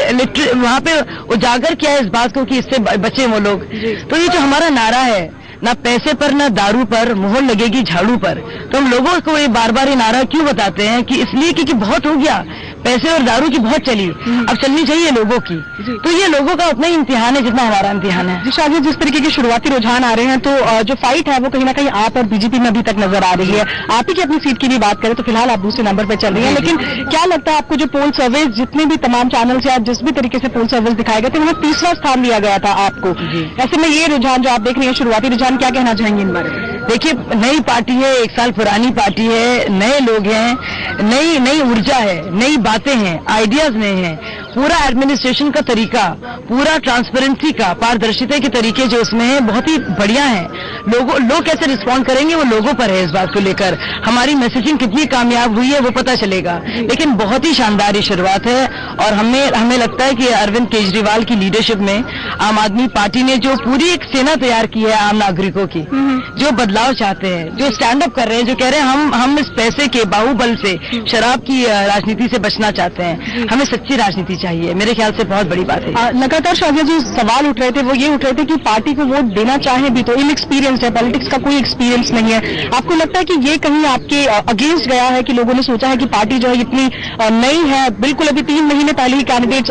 वहां पे उजागर किया है इस बात को कि इससे बचे वो लोग। तो ये जो हमारा नारा है, ना पैसे पर ना दारू पर मोहर लगेगी झाड़ू पर, तो हम लोगों को ये बार बार ये नारा क्यों बताते हैं कि इसलिए क्योंकि बहुत हो गया, पैसे और दारू की बहुत चली, अब चलनी चाहिए लोगों की। तो ये लोगों का उतना ही इम्तिहान है जितना हमारा इम्तिहान है। शायद जिस तरीके के शुरुआती रुझान आ रहे हैं, तो जो फाइट है वो कहीं ना कहीं आप और बीजेपी में अभी तक नजर आ रही है। आप ही की अपनी सीट की भी बात करें तो फिलहाल आप दूसरे नंबर पर चल रही है, लेकिन क्या लगता है आपको जो पोल सर्विस, जितने भी तमाम चैनल से जिस भी तरीके से पोल सर्विस दिखाए गए थे, वहाँ 3रा स्थान दिया गया था आपको। ऐसे में ये रुझान जो आप देख रही है, शुरुआती रुझान, क्या कहना चाहेंगे इन बारे में? देखिए, नई पार्टी है, 1 साल पुरानी पार्टी है, नए लोग हैं, नई ऊर्जा है, नई बातें हैं, आइडियाज नए हैं, पूरा एडमिनिस्ट्रेशन का तरीका, पूरा ट्रांसपेरेंसी का, पारदर्शिता के तरीके जो इसमें है बहुत ही बढ़िया है। लोग कैसे रिस्पॉन्ड करेंगे वो लोगों पर है। इस बात को लेकर हमारी मैसेजिंग कितनी कामयाब हुई है वो पता चलेगा, लेकिन बहुत ही शानदार शुरुआत है। और हमें लगता है कि अरविंद केजरीवाल की लीडरशिप में आम आदमी पार्टी ने जो पूरी एक सेना तैयार की है आम नागरिकों की, जो बदलाव चाहते हैं, जो स्टैंड अप कर रहे हैं, जो कह रहे हैं हम इस पैसे के बाहुबल से, शराब की राजनीति से बचना चाहते हैं, हमें सच्ची राजनीति चाहिए, मेरे ख्याल से बहुत बड़ी बात है। लगातार शाजिया जो सवाल उठ रहे थे वो ये उठ रहे थे कि पार्टी को वोट देना चाहे भी तो इनएक्सपीरियंस है, पॉलिटिक्स का कोई एक्सपीरियंस नहीं है। आपको लगता है कि ये कहीं आपके अगेंस्ट गया है कि लोगों ने सोचा है कि पार्टी जो है इतनी नई है, बिल्कुल अभी 3 महीने पहले ही कैंडिडेट्स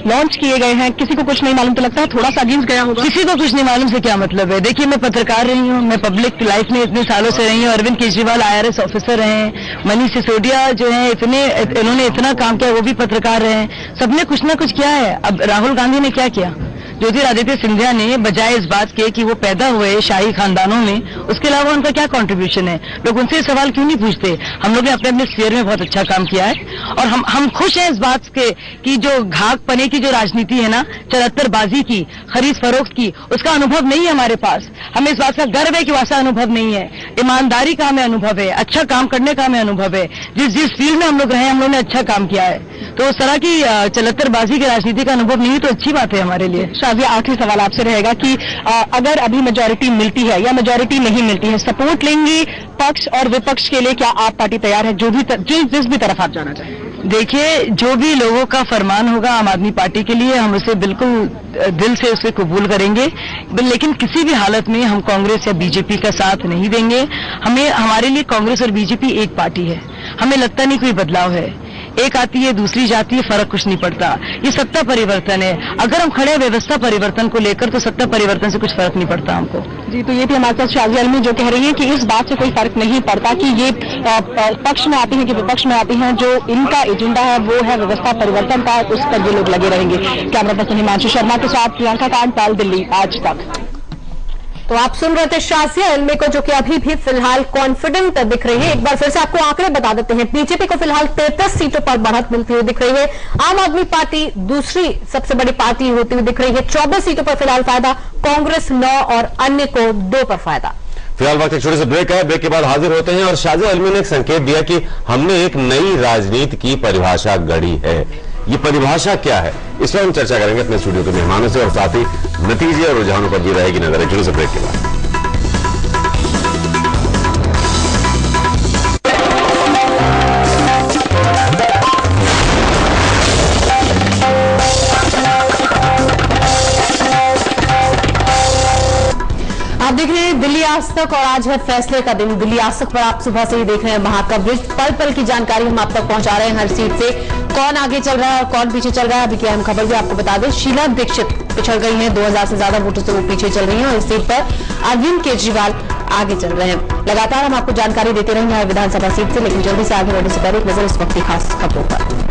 लॉन्च किए गए हैं, किसी को कुछ नहीं मालूम, तो लगता है थोड़ा सा अगेंस्ट गया होगा? किसी को कुछ नहीं मालूम से क्या मतलब है? देखिए, मैं पत्रकार रही हूँ, मैं पब्लिक लाइफ में इतने सालों से रही हूँ, अरविंद केजरीवाल IRS ऑफिसर रहे हैं, मनीष सिसोदिया जो है इन्होंने इतना काम किया, वो भी पत्रकार रहे हैं, सबने कुछ ना कुछ किया है। अब राहुल गांधी ने क्या किया? ज्योतिरादित्य सिंधिया ने बजाय इस बात के कि वो पैदा हुए शाही खानदानों में, उसके अलावा उनका क्या कंट्रीब्यूशन है? लोग उनसे सवाल क्यों नहीं पूछते? हम लोग ने अपने अपने स्फीयर में बहुत अच्छा काम किया है और हम खुश हैं इस बात के कि जो घाक पने की जो राजनीति है ना, चरत्तरबाजी की, खरीद फरोख्त की, उसका अनुभव नहीं है हमारे पास। हमें इस बात का गर्व है कि वैसा अनुभव नहीं है। ईमानदारी का हमें अनुभव है, अच्छा काम करने का हमें अनुभव है। जिस फील्ड में हम लोग रहे, हम लोगों ने अच्छा काम किया है। तो उस तरह की चरत्तरबाजी की राजनीति का अनुभव नहीं है तो अच्छी बात है हमारे लिए। शाजिया, आखिरी सवाल आपसे रहेगा कि अगर अभी मेजॉरिटी मिलती है या मेजॉरिटी नहीं मिलती है, सपोर्ट लेंगी पक्ष और विपक्ष के लिए? क्या आप पार्टी तैयार है जिस भी तरफ आप जाना चाहें? देखिए, जो भी लोगों का फरमान होगा आम आदमी पार्टी के लिए, हम उसे बिल्कुल दिल से उसे कबूल करेंगे, लेकिन किसी भी हालत में हम कांग्रेस या बीजेपी का साथ नहीं देंगे। हमारे लिए कांग्रेस और बीजेपी एक पार्टी है। हमें लगता नहीं कोई बदलाव है, एक आती है दूसरी जाती है, फर्क कुछ नहीं पड़ता। ये सत्ता परिवर्तन है। अगर हम खड़े व्यवस्था परिवर्तन को लेकर तो सत्ता परिवर्तन से कुछ फर्क नहीं पड़ता हमको। जी, तो ये भी हमारे साथ शाजिया अलमी जो कह रही हैं कि इस बात से कोई फर्क नहीं पड़ता कि ये पक्ष में आती हैं कि विपक्ष में आती हैं, जो इनका एजेंडा है वो है व्यवस्था परिवर्तन का, उस पर ये लोग लगे रहेंगे। कैमरा पर्सन हिमांशु शर्मा के साथ प्रियंका कांडपाल, दिल्ली आज तक। तो आप सुन रहे थे शाजिया अलमी को, जो कि अभी भी फिलहाल कॉन्फिडेंट दिख रही है। एक बार फिर से आपको आंकड़े बता देते हैं। बीजेपी को फिलहाल 33 सीटों पर बढ़त मिलती हुई दिख रही है। आम आदमी पार्टी दूसरी सबसे बड़ी पार्टी होती हुई दिख रही है। 24 सीटों पर फिलहाल फायदा, कांग्रेस 9 और अन्य को 2 पर फायदा। फिलहाल वक्त एक छोटे से ब्रेक है, ब्रेक के बाद हाजिर होते हैं। और शाजिया अलमी ने एक संकेत दिया कि हमने एक नई राजनीति की परिभाषा गढ़ी है। ये परिभाषा क्या है, इस पर हम चर्चा करेंगे अपने स्टूडियो के मेहमानों से, और साथ ही नतीजे और रुझानों पर भी रहेगी नजर। एक छोटे से ब्रेक के बाद। आप देख रहे हैं दिल्ली आज तक और आज है फैसले का दिन। दिल्ली आज तक पर आप सुबह से ही देख रहे हैं महाकवरेज, पल पल की जानकारी हम आप तक पहुंचा रहे हैं। हर सीट से कौन आगे चल रहा है और कौन पीछे चल रहा है, अभी की अहम खबर भी आपको बता दें। शीला दीक्षित पिछड़ गई हैं, 2000 से ज्यादा वोटों से वो पीछे चल रही हैं और इस सीट पर अरविंद केजरीवाल आगे चल रहे हैं। लगातार हम आपको जानकारी देते रहेंगे विधानसभा सीट से, लेकिन जल्दी से आगे बढ़ने से पहले एक नजर इस वक्त की खास खबरों पर।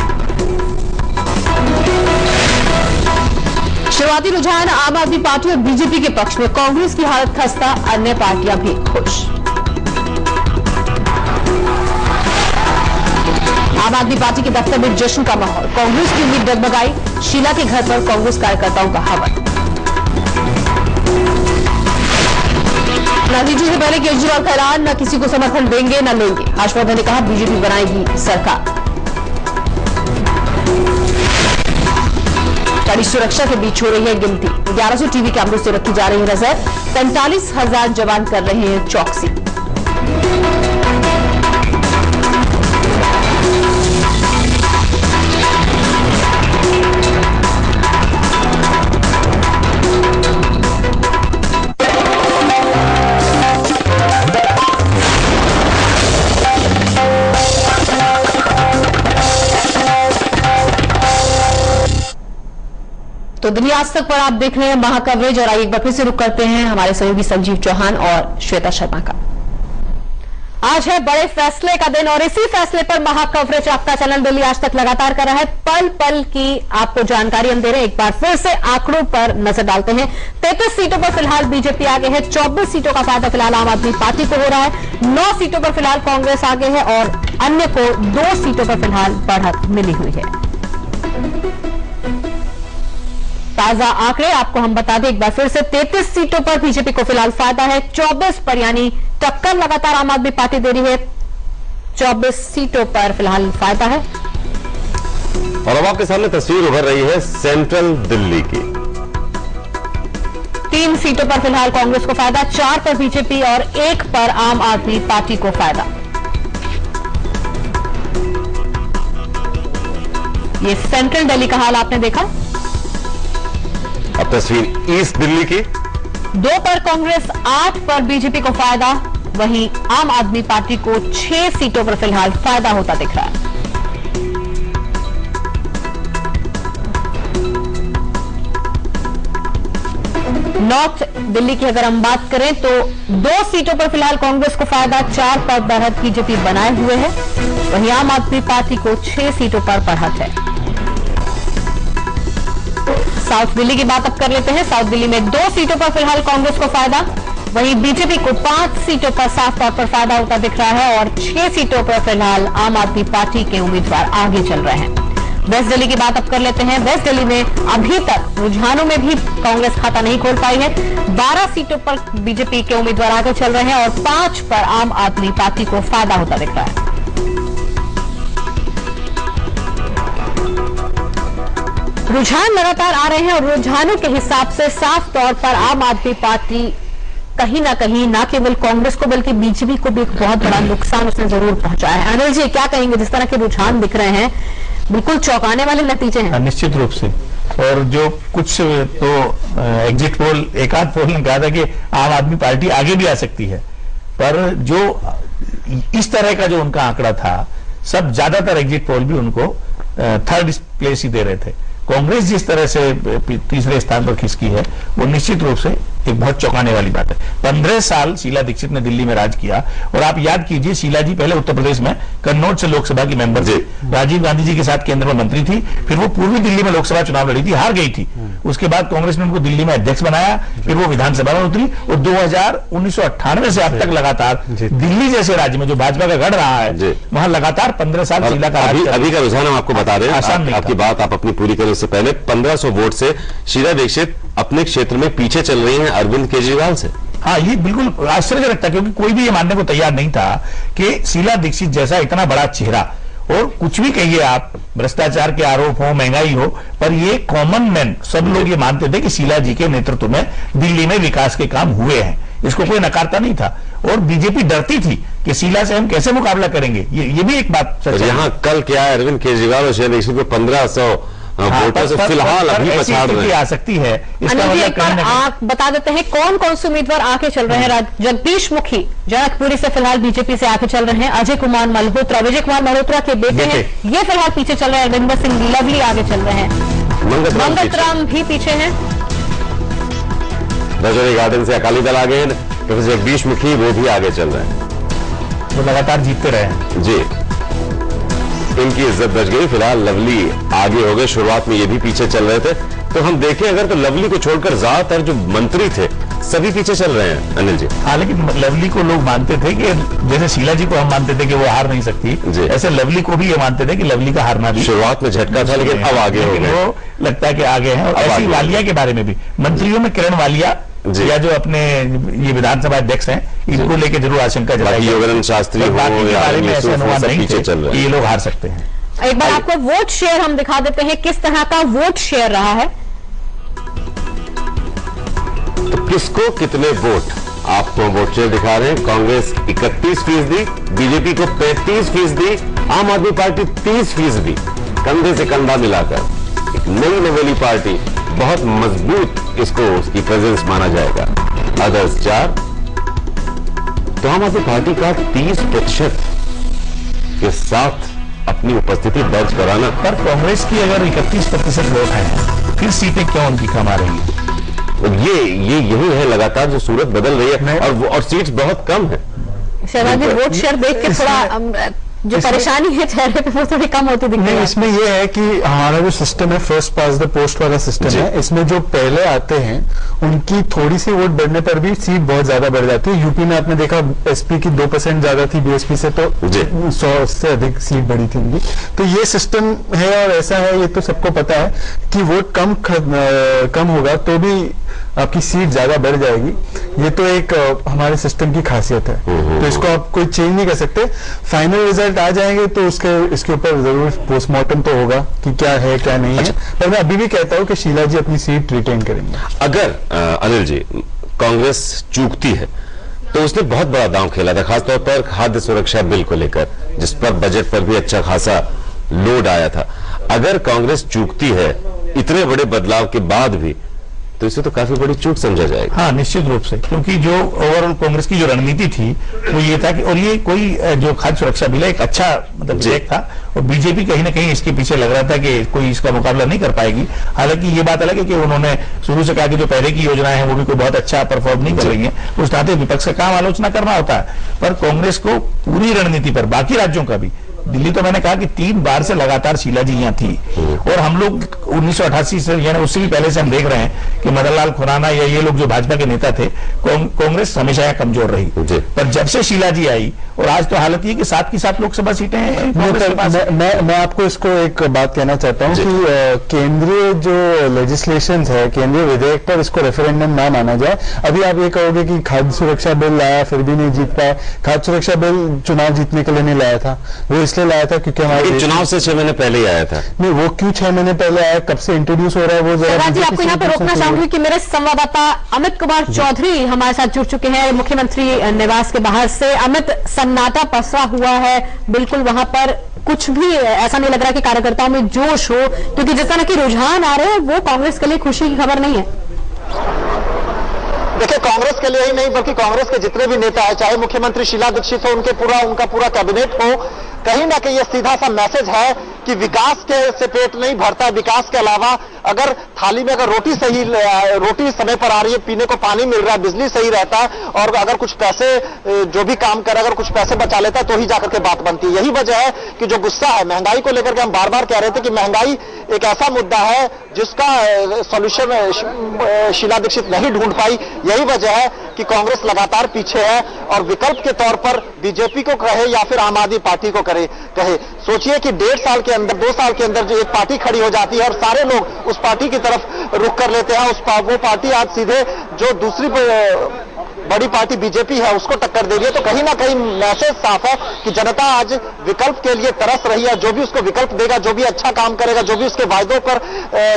शुरुआती रुझान आम आदमी पार्टी और बीजेपी के पक्ष में, कांग्रेस की हालत खस्ता, अन्य पार्टियां भी खुश। आम आदमी पार्टी के दफ्तर में जश्न का माहौल, कांग्रेस की उम्मीद डगमगाई, शीला के घर पर कांग्रेस कार्यकर्ताओं का हवन। नतीजे से पहले केजरीवाल का ऐलान, न किसी को समर्थन देंगे न लेंगे। हर्षवर्धन ने कहा बीजेपी बनाएगी सरकार। कड़ी सुरक्षा के बीच हो रही है गिनती, 1100 टीवी कैमरों से रखी जा रही है नजर, 45,000 जवान कर रहे हैं चौकसी। तो दिल्ली आज तक पर आप देख रहे हैं महाकवरेज, और आइए एक बार फिर से रुक करते हैं हमारे सहयोगी संजीव चौहान और श्वेता शर्मा का। आज है बड़े फैसले का दिन और इसी फैसले पर महाकवरेज आपका चैनल दिल्ली आज तक लगातार कर रहा है। पल पल की आपको जानकारी हम दे रहे हैं। एक बार फिर से आंकड़ों पर नजर डालते हैं। 33 सीटों पर फिलहाल बीजेपी आगे है, 24 सीटों का फायदा फिलहाल आम आदमी पार्टी को हो रहा है, 9 सीटों पर फिलहाल कांग्रेस आगे है और अन्य को 2 सीटों पर फिलहाल बढ़त मिली हुई है। ताजा आंकड़े आपको हम बता दें एक बार फिर से, 33 सीटों पर बीजेपी को फिलहाल फायदा है, 24 पर यानी टक्कर लगातार आम आदमी पार्टी दे रही है, 24 सीटों पर फिलहाल फायदा है। और अब आपके सामने तस्वीर उभर रही है सेंट्रल दिल्ली की। 3 सीटों पर फिलहाल कांग्रेस को फायदा, 4 पर बीजेपी और 1 पर आम आदमी पार्टी को फायदा। ये सेंट्रल दिल्ली का हाल आपने देखा। अब तस्वीर ईस्ट दिल्ली की। 2 पर कांग्रेस, 8 पर बीजेपी को फायदा, वहीं आम आदमी पार्टी को 6 सीटों पर फिलहाल फायदा होता दिख रहा है। नॉर्थ दिल्ली की अगर हम बात करें तो 2 सीटों पर फिलहाल कांग्रेस को फायदा, 4 पर बढ़त बीजेपी बनाए हुए है, वहीं आम आदमी पार्टी को 6 सीटों पर बढ़त है। साउथ दिल्ली की बात अब कर लेते हैं। साउथ दिल्ली में 2 सीटों पर फिलहाल कांग्रेस को फायदा, वहीं बीजेपी को 5 सीटों पर साफ तौर पर फायदा होता दिख रहा है और 6 सीटों पर फिलहाल आम आदमी पार्टी के उम्मीदवार आगे चल रहे हैं। वेस्ट दिल्ली की बात अब कर लेते हैं। वेस्ट दिल्ली में अभी तक रुझानों में भी कांग्रेस खाता नहीं खोल पाई है। 12 सीटों पर बीजेपी के उम्मीदवार आगे चल रहे हैं और 5 पर आम आदमी पार्टी को फायदा होता दिख रहा है। रुझान लगातार आ रहे हैं और रुझानों के हिसाब से साफ तौर पर आम आदमी पार्टी कहीं ना कहीं न केवल कांग्रेस को बल्कि बीजेपी को भी एक बहुत बड़ा नुकसान उसने जरूर पहुंचाया है। अनिल जी, क्या कहेंगे? जिस तरह के रुझान दिख रहे हैं, बिल्कुल चौंकाने वाले नतीजे हैं। निश्चित रूप से। और जो कुछ तो एग्जिट पोल, एक आध पोल ने कहा था कि आम आदमी पार्टी आगे भी आ सकती है, पर जो इस तरह का जो उनका आंकड़ा था, सब ज्यादातर एग्जिट पोल भी उनको थर्ड प्लेस ही दे रहे थे। कांग्रेस जिस तरह से तीसरे स्थान पर खिसकी है, वो निश्चित रूप से एक बहुत चौंकाने वाली बात है। 15 साल शीला दीक्षित ने दिल्ली में राज किया और आप याद कीजिए, शीला जी पहले उत्तर प्रदेश में कन्नौज से लोकसभा की मेंबर थी, राजीव गांधी जी के साथ केंद्र में मंत्री थी, फिर वो पूर्वी दिल्ली में लोकसभा चुनाव लड़ी थी, हार गई थी। उसके बाद कांग्रेस ने उनको दिल्ली में अध्यक्ष बनाया, फिर वो विधानसभा में उतरी और 1998 से अब तक लगातार दिल्ली जैसे राज्य में जो भाजपा का गढ़ रहा है, वहां लगातार 15 साल शीला का अभी का रुझान हम आपको बता दें, आपकी बात आप अपनी पूरी करें, उससे पहले 1500 वोट से शीला दीक्षित अपने क्षेत्र में पीछे चल रही हैं अरविंद केजरीवाल से। हाँ, ये बिल्कुल आश्चर्यजनक था, क्योंकि कोई भी ये मानने को तैयार नहीं था कि शीला दीक्षित जैसा इतना बड़ा चेहरा, और कुछ भी कहिए आप, भ्रष्टाचार के आरोप हो, महंगाई हो, पर ये कॉमन मैन, सब लोग ये मानते थे कि शीला जी के नेतृत्व में दिल्ली में विकास के काम हुए हैं, इसको कोई नकारता नहीं था। और बीजेपी डरती थी कि शीला से हम कैसे मुकाबला करेंगे, ये भी एक बात सच है। यहाँ कल क्या है, अरविंद केजरीवाल और शीला दीक्षित को 1500 वोटों से फिलहाल अभी पछाड़ रहे हैं। आ सकती है। आप बता देते हैं कौन कौन से उम्मीदवार आगे चल रहे हैं। जगदीश मुखी जनकपुरी से फिलहाल बीजेपी से आगे चल रहे हैं। अजय कुमार मल्होत्रा, विजय कुमार मल्होत्रा के बेटे हैं, ये फिलहाल पीछे चल रहे हैं। रविंदर सिंह लवली आगे चल रहे हैं, मंगत राम भी पीछे हैं। रजौरी गार्डन से अकाली दल आगे हैं, प्रोफेसर जगदीश मुखी वो भी आगे चल रहे हैं, वो लगातार जीतते रहे हैं जी। इनकी इज्जत बच गई, फिलहाल लवली आगे हो गए। शुरुआत में ये भी पीछे चल रहे थे, तो हम देखें अगर तो लवली को छोड़कर ज्यादातर जो मंत्री थे सभी पीछे चल रहे हैं अनिल जी। हाँ, लेकिन लवली को लोग मानते थे कि जैसे शीला जी को हम मानते थे कि वो हार नहीं सकती, ऐसे लवली को भी ये मानते थे कि लवली का हारना भी शुरुआत में झटका था, लेकिन अब आगे हो गए। वो लगता है कि आगे हैं। और ऐसी वालिया के बारे में भी, मंत्रियों में किरण वालिया या जो अपने ये विधानसभा अध्यक्ष हैं, इनको लेकर जरूर आशंका जताई। योगेंद्र शास्त्री हो, बारे में ऐसे अनुमान नहीं थे कि ये लोग हार सकते हैं। एक बार आपको वोट शेयर हम दिखा देते हैं, किस तरह का वोट शेयर रहा है। तो किसको कितने वोट, आपको वोट शेयर दिखा रहे हैं। कांग्रेस 31%, बीजेपी को 35%, आम आदमी पार्टी 30%। कंधे से कंधा मिलाकर एक नई नवेली पार्टी, बहुत मजबूत इसको उसकी प्रेजेंस माना जाएगा। अदर्स 4, तो आम आदमी पार्टी का 30% के साथ अपनी उपस्थिति दर्ज कराना। पर कांग्रेस की अगर 31% वोट है, फिर सीटें क्यों उनकी कम आ रही है? यही है लगातार जो सूरत बदल रही है, और सीट्स बहुत कम है। शहबाज जी, वोट शेयर देख के थोड़ा जो परेशानी है चेहरे पे वो थोड़ी कम होती दिख रही है। इसमें यह है कि हमारा जो सिस्टम है, फर्स्ट पास द पोस्ट वाला सिस्टम है, इसमें जो पहले आते हैं उनकी थोड़ी सी वोट बढ़ने पर भी सीट बहुत ज्यादा बढ़ जाती है। यूपी में आपने देखा एसपी की 2% ज्यादा थी बीएसपी से, तो 100 से अधिक सीट बढ़ी थी उनकी। तो ये सिस्टम है और ऐसा है, ये तो सबको पता है कि वोट कम होगा तो भी आपकी सीट ज्यादा बढ़ जाएगी। ये तो एक हमारे सिस्टम की खासियत है, तो इसको आप कोई चेंज नहीं कर सकते। फाइनल रिजल्ट आ जाएंगे तो इसके ऊपर जरूर पोस्टमार्टम तो होगा कि क्या है क्या नहीं है। पर मैं अभी भी कहता हूं कि शीला जी अपनी सीट रिटेन करेंगे। अगर अनिल जी कांग्रेस चूकती है तो उसने बहुत बड़ा दांव खेला था, खासतौर पर खाद्य सुरक्षा बिल को लेकर, जिस पर बजट पर भी अच्छा खासा लोड आया था। अगर कांग्रेस चूकती है इतने बड़े बदलाव के बाद भी, तो इसे तो काफी बड़ी चूक समझा जाएगा। हाँ, निश्चित रूप से, क्योंकि जो ओवरऑल कांग्रेस की जो रणनीति थी वो ये था कि, और ये कोई जो खाद्य सुरक्षा बिल है एक अच्छा मतलब विधेयक था, और बीजेपी कहीं ना कहीं इसके पीछे लग रहा था कि कोई इसका मुकाबला नहीं कर पाएगी। हालांकि ये बात अलग है कि उन्होंने शुरू से कहा कि जो पहले की योजनाएं हैं वो भी कोई बहुत अच्छा परफॉर्म नहीं कर रही है। उस नाते विपक्ष का काम आलोचना करना होता है, पर कांग्रेस को पूरी रणनीति पर, बाकी राज्यों का भी, दिल्ली तो मैंने कहा कि 3 बार से लगातार शीला जी यहाँ थी, और हम लोग 1988 से यानी उससे भी पहले से हम देख रहे हैं कि मदन लाल खुराना या ये लोग जो भाजपा के नेता थे, कांग्रेस हमेशा यहाँ कमजोर रही। पर जब से शीला जी आई, और आज तो हालत ये कि 7 की 7 लोकसभा सीटें मैं आपको इसको एक बात कहना चाहता हूँ कि केंद्रीय जो लेजिस्लेशन है, केंद्रीय विधेयक पर इसको रेफरेंडम ना माना जाए। अभी आप ये कहोगे कि खाद्य सुरक्षा बिल लाया फिर भी नहीं जीत पाया। खाद्य सुरक्षा बिल चुनाव जीतने के लिए नहीं लाया था, वो इसलिए लाया था क्योंकि हमारे चुनाव से 6 महीने पहले ही आया था। नहीं, वो क्यों 6 महीने पहले आया, कब से इंट्रोड्यूस हो रहा है वो जरा जी, आपको यहाँ पे रोकना चाहूंगी कि मेरे संवाददाता अमित कुमार चौधरी हमारे साथ जुड़ चुके हैं मुख्यमंत्री निवास के बाहर से। अमित, सन्नाटा पसरा हुआ है, बिल्कुल वहां पर कुछ भी ऐसा नहीं लग रहा कि कार्यकर्ताओं में जोश हो, क्योंकि जिस तरह की रुझान आ रहे हैं वो कांग्रेस के लिए खुशी की खबर नहीं है। देखिए, कांग्रेस के लिए ही नहीं बल्कि कांग्रेस के जितने भी नेता है, चाहे मुख्यमंत्री शीला दीक्षित हो, उनका पूरा कैबिनेट हो, कहीं ना कहीं ये सीधा सा मैसेज है कि विकास से पेट नहीं भरता। विकास के अलावा अगर थाली में अगर रोटी समय पर आ रही है, पीने को पानी मिल रहा है, बिजली सही रहता है, और अगर कुछ पैसे जो भी काम करे अगर कुछ पैसे बचा लेता है तो ही जाकर के बात बनती है। यही वजह है कि जो गुस्सा है महंगाई को लेकर के, हम बार बार कह रहे थे कि महंगाई एक ऐसा मुद्दा है जिसका सॉल्यूशन शीला दीक्षित नहीं ढूंढ पाई। यही वजह है कि कांग्रेस लगातार पीछे है, और विकल्प के तौर पर बीजेपी को कहे या फिर आम आदमी पार्टी को कहे। सोचिए कि 1.5 साल के अंदर, 2 साल के अंदर जो एक पार्टी खड़ी हो जाती है और सारे लोग उस पार्टी की तरफ रुख कर लेते हैं। वो पार्टी आज सीधे जो दूसरी बड़ी पार्टी बीजेपी है उसको टक्कर दे रही है। तो कहीं ना कहीं मैसेज साफ है कि जनता आज विकल्प के लिए तरस रही है। जो भी उसको विकल्प देगा, जो भी अच्छा काम करेगा, जो भी उसके वायदों पर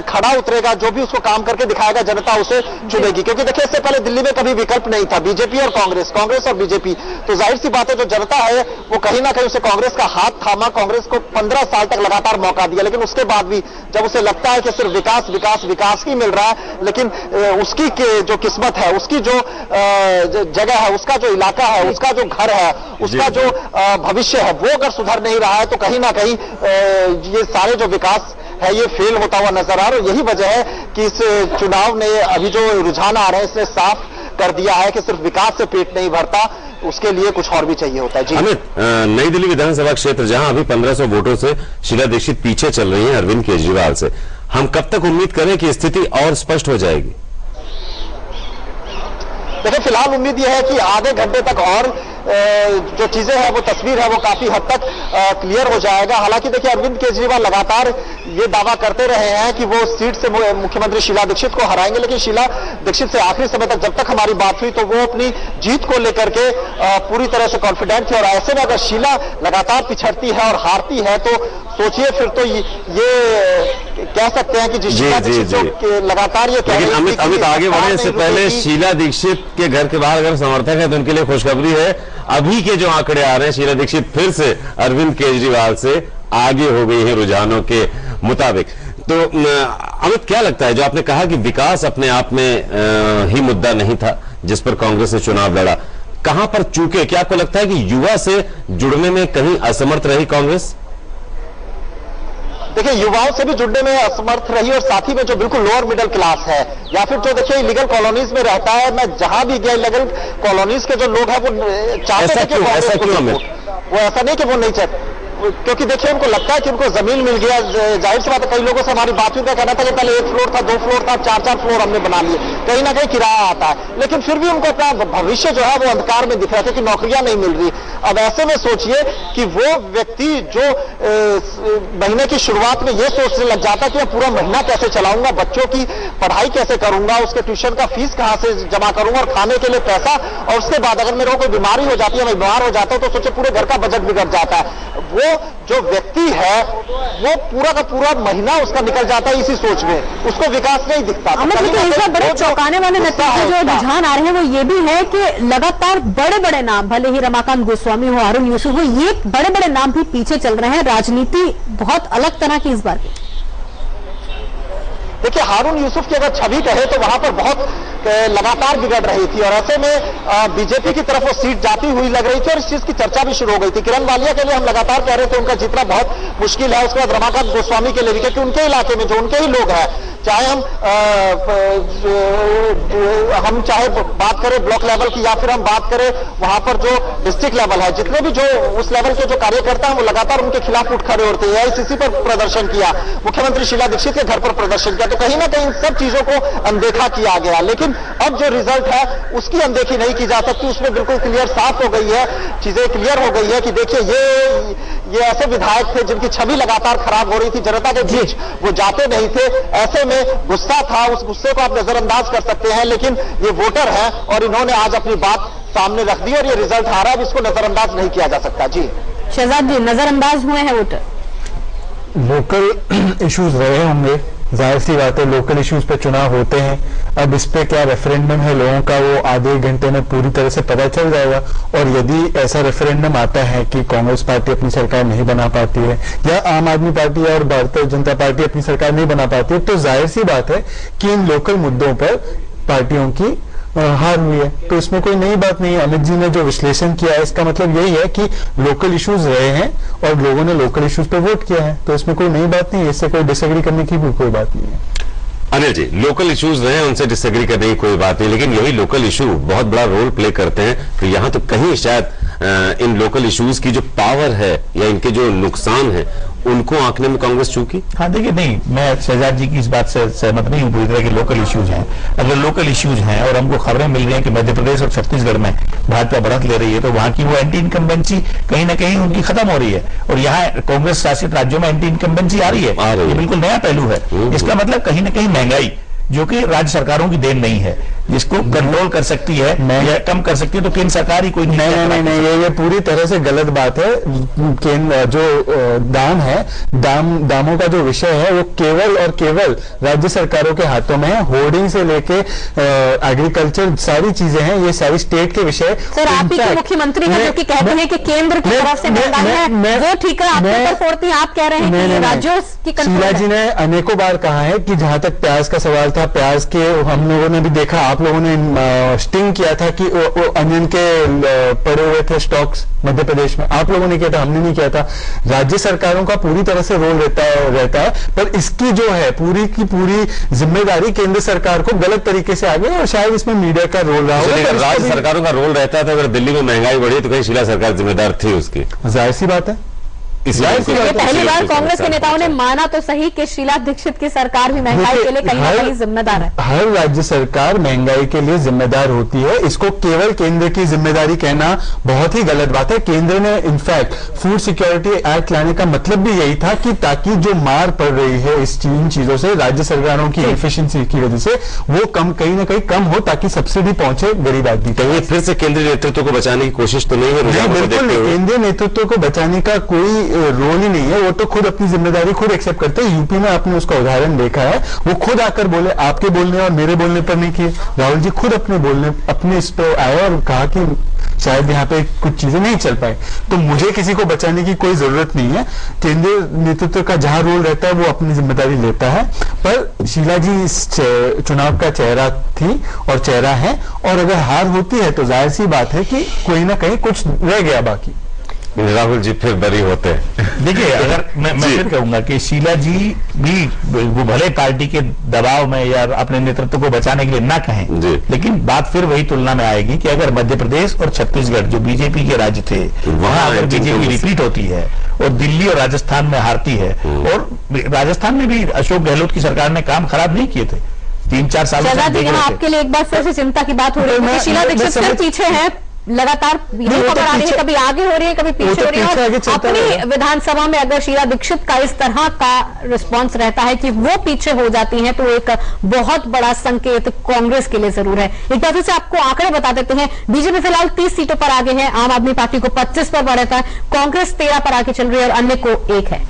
खड़ा उतरेगा, जो भी उसको काम करके दिखाएगा, जनता उसे चुनेगी। क्योंकि देखिए, इससे पहले दिल्ली में कभी विकल्प नहीं था, बीजेपी और कांग्रेस और बीजेपी। तो जाहिर सी बात है जो जनता है वो कहीं ना कहीं उसे कांग्रेस का हाथ थामा, कांग्रेस को 15 साल तक लगातार मौका दिया, लेकिन उसके बाद भी जब उसे लगता है कि सिर्फ विकास विकास विकास ही मिल रहा है, लेकिन उसकी जो किस्मत है, उसकी जो जगह है, उसका जो इलाका है, उसका जो घर है, उसका जो भविष्य है, वो अगर सुधर नहीं रहा है तो कहीं ना कहीं ये सारे जो विकास है ये फेल होता हुआ नजर आ रहा है। यही वजह है कि इस चुनाव ने, अभी जो रुझान आ रहे हैं, इसने साफ कर दिया है कि सिर्फ विकास से पेट नहीं भरता, उसके लिए कुछ और भी चाहिए होता है। जी अमित, नई दिल्ली विधानसभा क्षेत्र जहां अभी 1500 वोटों से शीला दीक्षित पीछे चल रही हैं अरविंद केजरीवाल से, हम कब तक उम्मीद करें कि स्थिति और स्पष्ट हो जाएगी? देखिए, फिलहाल उम्मीद यह है कि आधे घंटे तक और जो चीजें हैं, वो तस्वीर है, वो काफी हद तक क्लियर हो जाएगा। हालांकि देखिए, अरविंद केजरीवाल लगातार ये दावा करते रहे हैं कि वो सीट से मुख्यमंत्री शीला दीक्षित को हराएंगे, लेकिन शीला दीक्षित से आखिरी समय तक जब तक हमारी बात हुई तो वो अपनी जीत को लेकर के पूरी तरह से कॉन्फिडेंट थे। और ऐसे में अगर शीला लगातार पिछड़ती है और हारती है तो सोचिए, फिर तो ये कह सकते हैं कि जिस शीला दीक्षित लगातार ये कह रही है। अमित आगे बढ़ने से पहले, शीला दीक्षित के घर के बाहर अगर समर्थक है तो उनके लिए खुशखबरी है। अभी के जो आंकड़े आ रहे हैं, शीला दीक्षित फिर से अरविंद केजरीवाल से आगे हो गई है रुझानों के मुताबिक। तो अमित, क्या लगता है, जो आपने कहा कि विकास अपने आप में ही मुद्दा नहीं था जिस पर कांग्रेस ने चुनाव लड़ा, कहां पर चूके? क्या आपको लगता है कि युवा से जुड़ने में कहीं असमर्थ रही कांग्रेस? देखिए, युवाओं से भी जुड़ने में असमर्थ रही, और साथ ही में जो बिल्कुल लोअर मिडिल क्लास है या फिर जो देखिए इलीगल कॉलोनीज में रहता है, मैं जहां भी गया इलीगल कॉलोनीज के जो लोग हैं वो चाहते हैं कि वो ऐसा नहीं कि वो नहीं चाहते, क्योंकि देखिए उनको लगता है कि उनको जमीन मिल गया। जाहिर सी बात है, कई लोगों से हमारी बातचीत का कहना था कि पहले 1 फ्लोर था, 2 फ्लोर था, 4 फ्लोर हमने बना लिए, कहीं ना कहीं किराया आता है, लेकिन फिर भी उनको अपना भविष्य जो है वो अंधकार में दिख रहा था कि नौकरियां नहीं मिल रही। अब ऐसे में सोचिए कि वो व्यक्ति जो महीने की शुरुआत में ये सोचने लग जाता कि मैं पूरा महीना कैसे चलाऊंगा, बच्चों की पढ़ाई कैसे करूंगा, उसके ट्यूशन का फीस कहां से जमा करूंगा और खाने के लिए पैसा, और उसके बाद अगर मेरे को कोई बीमारी हो जाती है, मैं बीमार हो जाता हूं तो सोचे पूरे घर का बजट बिगड़ जाता है। वो जो व्यक्ति है वो पूरा का पूरा महीना उसका निकल जाता है इसी सोच में, उसको विकास नहीं दिखता। बड़े चौंकाने वाले नतीजे जो रुझान आ रहे हैं वो ये भी है कि लगातार बड़े बड़े नाम, भले ही रमाकांत गोस्वामी हो, हारून यूसुफ हो, ये बड़े बड़े नाम भी पीछे चल रहे हैं। राजनीति बहुत अलग तरह की इस बार की। देखिए, हारून यूसुफ की अगर छवि कहे तो वहां पर बहुत लगातार बिगड़ रही थी और ऐसे में बीजेपी की तरफ वो सीट जाती हुई लग रही थी और इस चीज की चर्चा भी शुरू हो गई थी। किरण वालिया के लिए हम लगातार कह रहे थे उनका जीतना बहुत मुश्किल है। उसके बाद रमाकांत गोस्वामी के लिए भी, क्योंकि उनके इलाके में जो उनके ही लोग हैं, चाहे हम चाहे बात करें ब्लॉक लेवल की या फिर हम बात करें वहां पर जो डिस्ट्रिक्ट लेवल है, जितने भी जो उस लेवल के जो कार्यकर्ता हैं वो लगातार उनके खिलाफ उठ खड़े होते हैं। एआईसीसी पर प्रदर्शन किया, मुख्यमंत्री शीला दीक्षित के घर पर प्रदर्शन किया, तो कहीं ना कहीं इन सब चीजों को अनदेखा किया गया। लेकिन अब जो रिजल्ट है उसकी अनदेखी नहीं की जा सकती, उसमें बिल्कुल क्लियर साफ हो गई है, चीजें क्लियर हो गई है कि देखिए ये ऐसे विधायक थे जिनकी छवि लगातार खराब हो रही थी, जनता के बीच वो जाते नहीं थे, ऐसे में गुस्सा था, उस गुस्से को आप नजरअंदाज कर सकते हैं। लेकिन ये वोटर है और इन्होंने आज अपनी बात सामने रख दी और ये रिजल्ट आ रहा है, इसको नजरअंदाज नहीं किया जा सकता। जी शहजाद जी, नजरअंदाज हुए हैं वोटर? लोकल इश्यूज रहे होंगे, जाहिर सी बात है, लोकल इश्यूज पे चुनाव होते हैं। अब इस पे क्या रेफरेंडम है लोगों का, वो आधे घंटे में पूरी तरह से पता चल जाएगा। और यदि ऐसा रेफरेंडम आता है कि कांग्रेस पार्टी अपनी सरकार नहीं बना पाती है या आम आदमी पार्टी और भारतीय जनता पार्टी अपनी सरकार नहीं बना पाती है, तो जाहिर सी बात है कि इन लोकल मुद्दों पर पार्टियों की हार हुई है। तो इसमें कोई नई बात नहीं है। अमित जी ने जो विश्लेषण किया है इसका मतलब यही है कि लोकल इश्यूज रहे हैं और लोगों ने लोकल इश्यूज पे वोट किया है, तो इसमें कोई नई बात नहीं है, इससे कोई डिसएग्री करने की भी कोई बात नहीं है। अनिल जी, लोकल इश्यूज रहे हैं, उनसे डिसएग्री करने की कोई बात नहीं, लेकिन यही लोकल इशू बहुत बड़ा रोल प्ले करते हैं। तो यहां तो कहीं शायद इन लोकल इश्यूज की जो पावर है या इनके जो नुकसान है उनको आंकने में कांग्रेस चूकी। हाँ देखिए, नहीं, मैं शहजाद जी की इस बात से सहमत नहीं हूँ पूरी तरह के लोकल इश्यूज हैं। अगर लोकल इश्यूज हैं और हमको खबरें मिल रही हैं कि मध्य प्रदेश और छत्तीसगढ़ में भाजपा बढ़त ले रही है, तो वहां की वो एंटी इनकम्बेंसी कहीं ना कहीं उनकी खत्म हो रही है और यहाँ कांग्रेस शासित राज्यों में एंटी इनकम्बेंसी आ रही है। ये बिल्कुल नया पहलू है। इसका मतलब कहीं ना कहीं महंगाई, जो कि राज्य सरकारों की देन नहीं है, जिसको कंट्रोल कर सकती है या कम कर सकती है, तो केंद्र सरकार ही कोई नहीं, ये पूरी तरह से गलत बात है। केंद्र जो दाम है, दामों का जो विषय है वो केवल और केवल राज्य सरकारों के हाथों में है। होर्डिंग से लेके एग्रीकल्चर सारी चीजें हैं, ये सारी स्टेट के विषय। सर, आप ही के मुख्यमंत्री हैं जो कि कहते हैं कि केंद्र की तरफ से महंगाई है, वो ठीक है, आप ऊपर फोड़ती हैं, आप कह रहे हैं कि राज्यों की कंट्रोल। शीला जी ने अनेकों बार कहा है कि जहां तक प्याज का सवाल था, प्याज के हम लोगों ने भी देखा, आप लोगों ने स्टिंग किया था कि वो अनियन के पड़े हुए थे स्टॉक्स मध्य प्रदेश में, आप लोगों ने किया था, हमने नहीं किया था। राज्य सरकारों का पूरी तरह से रोल रहता है, पर इसकी जो है पूरी की पूरी जिम्मेदारी केंद्र सरकार को गलत तरीके से आ गई और शायद इसमें मीडिया का रोल रहा होगा। राज्य सरकारों का रोल रहता था, अगर दिल्ली में महंगाई बढ़ी तो कहीं शीला सरकार जिम्मेदार थी उसकी, जाहिर सी बात है। पहली बार कांग्रेस के नेताओं ने माना तो सही कि शीला दीक्षित की सरकार भी महंगाई के लिए कहीं ना कहीं जिम्मेदार है। हर राज्य सरकार महंगाई के लिए जिम्मेदार होती है, इसको केवल केंद्र की जिम्मेदारी कहना बहुत ही गलत बात है। केंद्र ने इनफैक्ट फूड सिक्योरिटी एक्ट लाने का मतलब भी यही था कि ताकि जो मार पड़ रही है इस चीजों से राज्य सरकारों की एफिशिएंसी की वजह से वो कहीं ना कहीं कम हो, ताकि सब्सिडी पहुंचे गरीब आदमी तक। ये फिर से केंद्रीय नेतृत्व को बचाने की कोशिश तो नहीं है? बिल्कुल नहीं, केंद्रीय नेतृत्व को बचाने का कोई रोल ही नहीं है, वो तो खुद अपनी जिम्मेदारी खुद एक्सेप्ट करते हैं। यूपी में आपने उसका उदाहरण देखा है, वो खुद आकर बोले, आपके बोलने और मेरे बोलने पर नहीं किए। राहुल जी खुद अपने इस पर आए और कहा कि शायद यहाँ पे कुछ चीजें नहीं चल पाए, तो मुझे किसी को बचाने की कोई जरूरत नहीं है। केंद्रीय नेतृत्व का जहां रोल रहता है वो अपनी जिम्मेदारी लेता है, पर शीला जी इस चुनाव का चेहरा थी और चेहरा है, और अगर हार होती है तो जाहिर सी बात है कि कोई ना कहीं कुछ रह गया बाकी। राहुल जी फिर बरी होते हैं। देखिए, अगर मैं फिर कहूंगा कि शीला जी भी वो भले पार्टी के दबाव में या अपने नेतृत्व को बचाने के लिए ना कहें, लेकिन बात फिर वही तुलना में आएगी कि अगर मध्य प्रदेश और छत्तीसगढ़ जो बीजेपी के राज्य थे, वहां अगर बीजेपी रिपीट होती है और दिल्ली और राजस्थान में हारती है, और राजस्थान में भी अशोक गहलोत की सरकार ने काम खराब नहीं किए थे 3-4 साल। आपके लिए एक बार फिर से चिंता की बात हो रही है, शीला दीक्षित फिर पीछे है लगातार ये खबर आ रही है, कभी आगे हो रही है, कभी पीछे हो रही है। और अपनी विधानसभा में अगर शीला दीक्षित का इस तरह का रिस्पांस रहता है कि वो पीछे हो जाती हैं, तो एक बहुत बड़ा संकेत कांग्रेस के लिए जरूर है। एक बार फिर से आपको आंकड़े बता देते हैं। बीजेपी फिलहाल 30 सीटों पर आगे है, आम आदमी पार्टी को 25 पर बढ़ा था, कांग्रेस 13 पर आगे चल रही है और अन्य को 1 है।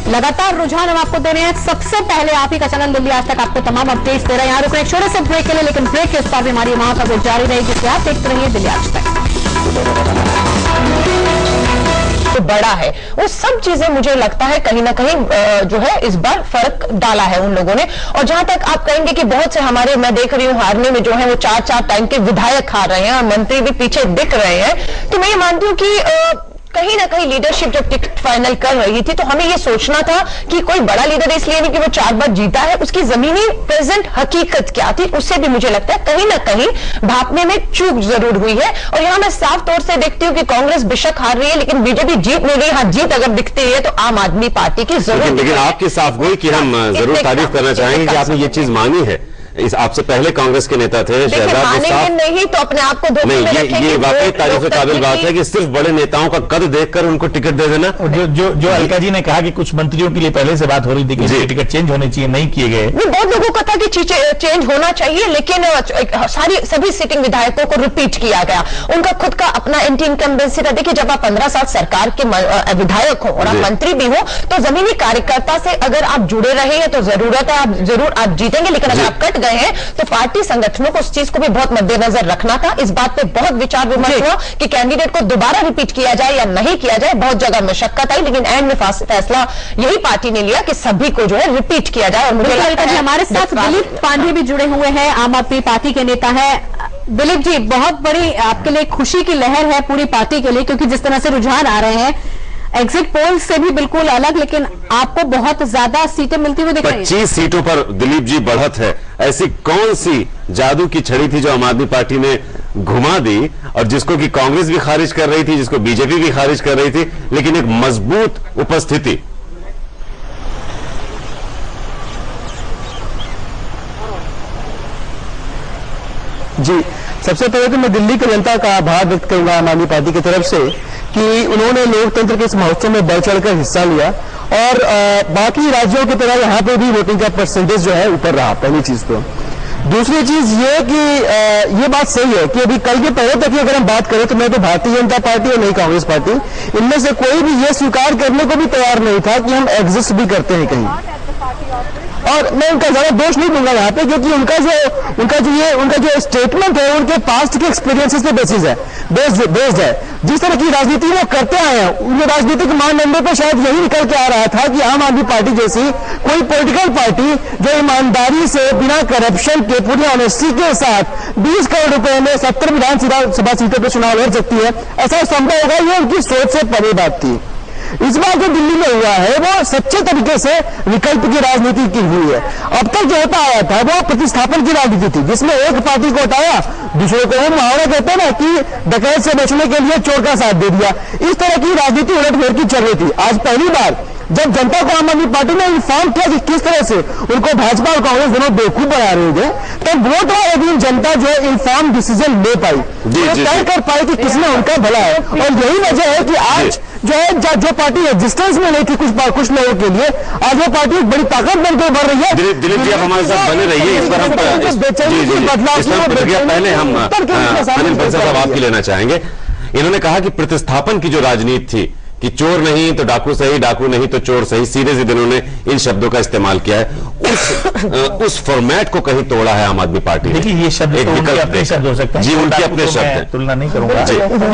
लगातार रुझान हम आपको दे रहे हैं। सबसे पहले आप ही का चैनल दिल्ली आज तक आपको तमाम अपडेट्स दे रहा है। यहाँ रुक रहे एक छोटे से ब्रेक के लिए, लेकिन ब्रेक के उस पार भी हमारी वहां कवरेज जारी रहेगी, जिससे आप देखते रहिए दिल्ली आज तक। तो बड़ा है वो सब चीजें, मुझे लगता है कहीं ना कहीं जो है इस बार फर्क डाला है उन लोगों ने। और जहां तक आप कहेंगे कि बहुत से हमारे, मैं देख रही हूं हारने में जो है वो 4-4 टाइम के विधायक हार रहे हैं और मंत्री भी पीछे दिख रहे हैं, तो मैं ये मानती हूं कि कहीं ना कहीं लीडरशिप जब टिकट फाइनल कर रही थी तो हमें ये सोचना था कि कोई बड़ा लीडर इसलिए नहीं कि वो 4 बार जीता है, उसकी जमीनी प्रेजेंट हकीकत क्या थी, उससे भी मुझे लगता है कहीं ना कहीं भापने में चूक जरूर हुई है। और यहां मैं साफ तौर से देखती हूं कि कांग्रेस बेशक हार रही है, लेकिन बीजेपी जीत नहीं रही। हाँ, जीत अगर दिखती है तो आम आदमी पार्टी की जरूर। लेकिन आपकी साफ गोई कि हम जरूर तारीफ करना चाहेंगे कि आपने ये चीज मानी है। इस आपसे पहले कांग्रेस के नेता थे मानेंगे नहीं तो अपने आप को नहीं, ये वाकई तारीफ के काबिल बात है कि सिर्फ बड़े नेताओं का कद देखकर उनको टिकट दे देना। जो अलका जी ने कहा कि कुछ मंत्रियों के लिए पहले से बात हो रही थी कि टिकट चेंज होने चाहिए, नहीं किए गए। बहुत लोगों का था कि चेंज होना चाहिए, लेकिन सभी सिटिंग विधायकों को रिपीट किया गया। उनका खुद का अपना एंटी इनकम्बेंसी था। देखिए, जब आप 15 साल सरकार के विधायक हो और आप मंत्री भी हो, तो जमीनी कार्यकर्ता से अगर आप जुड़े रहे हैं तो जरूरत है, आप जरूर आप जीतेंगे। लेकिन अगर आप कट हैं तो पार्टी संगठनों को उस चीज को भी बहुत मद्देनजर रखना था। इस बात पे बहुत विचार विमर्श हुआ कि कैंडिडेट को दोबारा रिपीट किया जाए या नहीं किया जाए। बहुत जगह मशक्कत आई, लेकिन एंड में फैसला यही पार्टी ने लिया कि सभी को जो है रिपीट किया जाए। और मुझे लगता है हमारे साथ दिलीप पांडे भी जुड़े हुए हैं, आम आदमी पार्टी के नेता है। दिलीप जी, बहुत बड़ी आपके लिए खुशी की लहर है पूरी पार्टी के लिए, क्योंकि जिस तरह से रुझान आ रहे हैं एग्जिट पोल से भी बिल्कुल अलग, लेकिन आपको बहुत ज्यादा सीटें मिलती हुई दिख रही हैं। 25 सीटों पर दिलीप जी बढ़त है। ऐसी कौन सी जादू की छड़ी थी जो आम आदमी पार्टी ने घुमा दी और जिसको कि कांग्रेस भी खारिज कर रही थी, जिसको बीजेपी भी खारिज कर रही थी, लेकिन एक मजबूत उपस्थिति। जी, सबसे पहले तो मैं दिल्ली की जनता का आभार व्यक्त करूंगा आम आदमी पार्टी की तरफ से कि उन्होंने लोकतंत्र के इस महोत्सव में बढ़ चढ़कर हिस्सा लिया और बाकी राज्यों की तरह यहाँ पे भी वोटिंग का परसेंटेज जो है ऊपर रहा। पहली चीज तो। दूसरी चीज ये कि ये बात सही है कि अभी कल के पहले तक की अगर हम बात करें तो मैं तो भारतीय जनता पार्टी और नहीं कांग्रेस पार्टी, इनमें से कोई भी ये स्वीकार करने को भी तैयार नहीं था कि हम एग्जिस्ट भी करते हैं कहीं। और मैं उनका ज्यादा दोष नहीं दूंगा यहाँ पे, क्योंकि उनका जो स्टेटमेंट है उनके पास्ट के एक्सपीरियंसेस पे बेस्ड है। जिस तरह की राजनीति वो करते आए हैं, उनके राजनीतिक मानदंडों पर शायद यही निकल के आ रहा था कि आम आदमी पार्टी जैसी कोई पॉलिटिकल पार्टी जो ईमानदारी से बिना करप्शन के पूरी ऑनेस्टी के साथ 20 करोड़ रुपए में 70 विधानसभा सीटों पर चुनाव लड़ सकती है, ऐसा संभव होगा, ये उनकी सोच से परे बात थी। इस बार जो दिल्ली में हुआ है वो सच्चे तरीके से विकल्प की राजनीति की हुई है। अब तक जो होता आया था वो प्रतिस्थापन की राजनीति थी, जिसमें एक पार्टी को हटाया, दूसरे को वो मुहावरा कहते हैं ना कि डकैत से बचने के लिए चोर का साथ दे दिया। इस तरह की राजनीति उलटफेर की चल रही थी। आज पहली बार जब जनता को आम आदमी पार्टी ने इन्फॉर्म किया कि किस तरह से उनको भाजपा और कांग्रेस दोनों बेवकूफ बना रहे थे, तब वोट वाले दिन जनता जो है इन्फॉर्म डिसीजन ले पाई, तय कर पाई कि किसने उनका भला है। और यही वजह है कि आज जो है जो पार्टी एग्जिस्टेंस में नहीं थी कुछ लोगों के लिए, आज वो पार्टी एक बड़ी ताकत बनकर बढ़ रही है। दिलीप जी, आप हमारे साथ बने रहिए। इस पर हम पहले हम अनिल बंसल साहब आपकी लेना चाहेंगे। इन्होंने कहा कि प्रतिस्थापन की जो राजनीति थी कि चोर नहीं तो डाकू सही, डाकू नहीं तो चोर सही, सीधे सीधे उन्होंने इन शब्दों का इस्तेमाल किया है। उस फॉर्मेट को कहीं तोड़ा है आम आदमी पार्टी। देखिए, ये शब्द एक उनके अपने शब्द हो सकते हैं जी, उनके अपने शब्द हैं, तुलना नहीं करूंगा,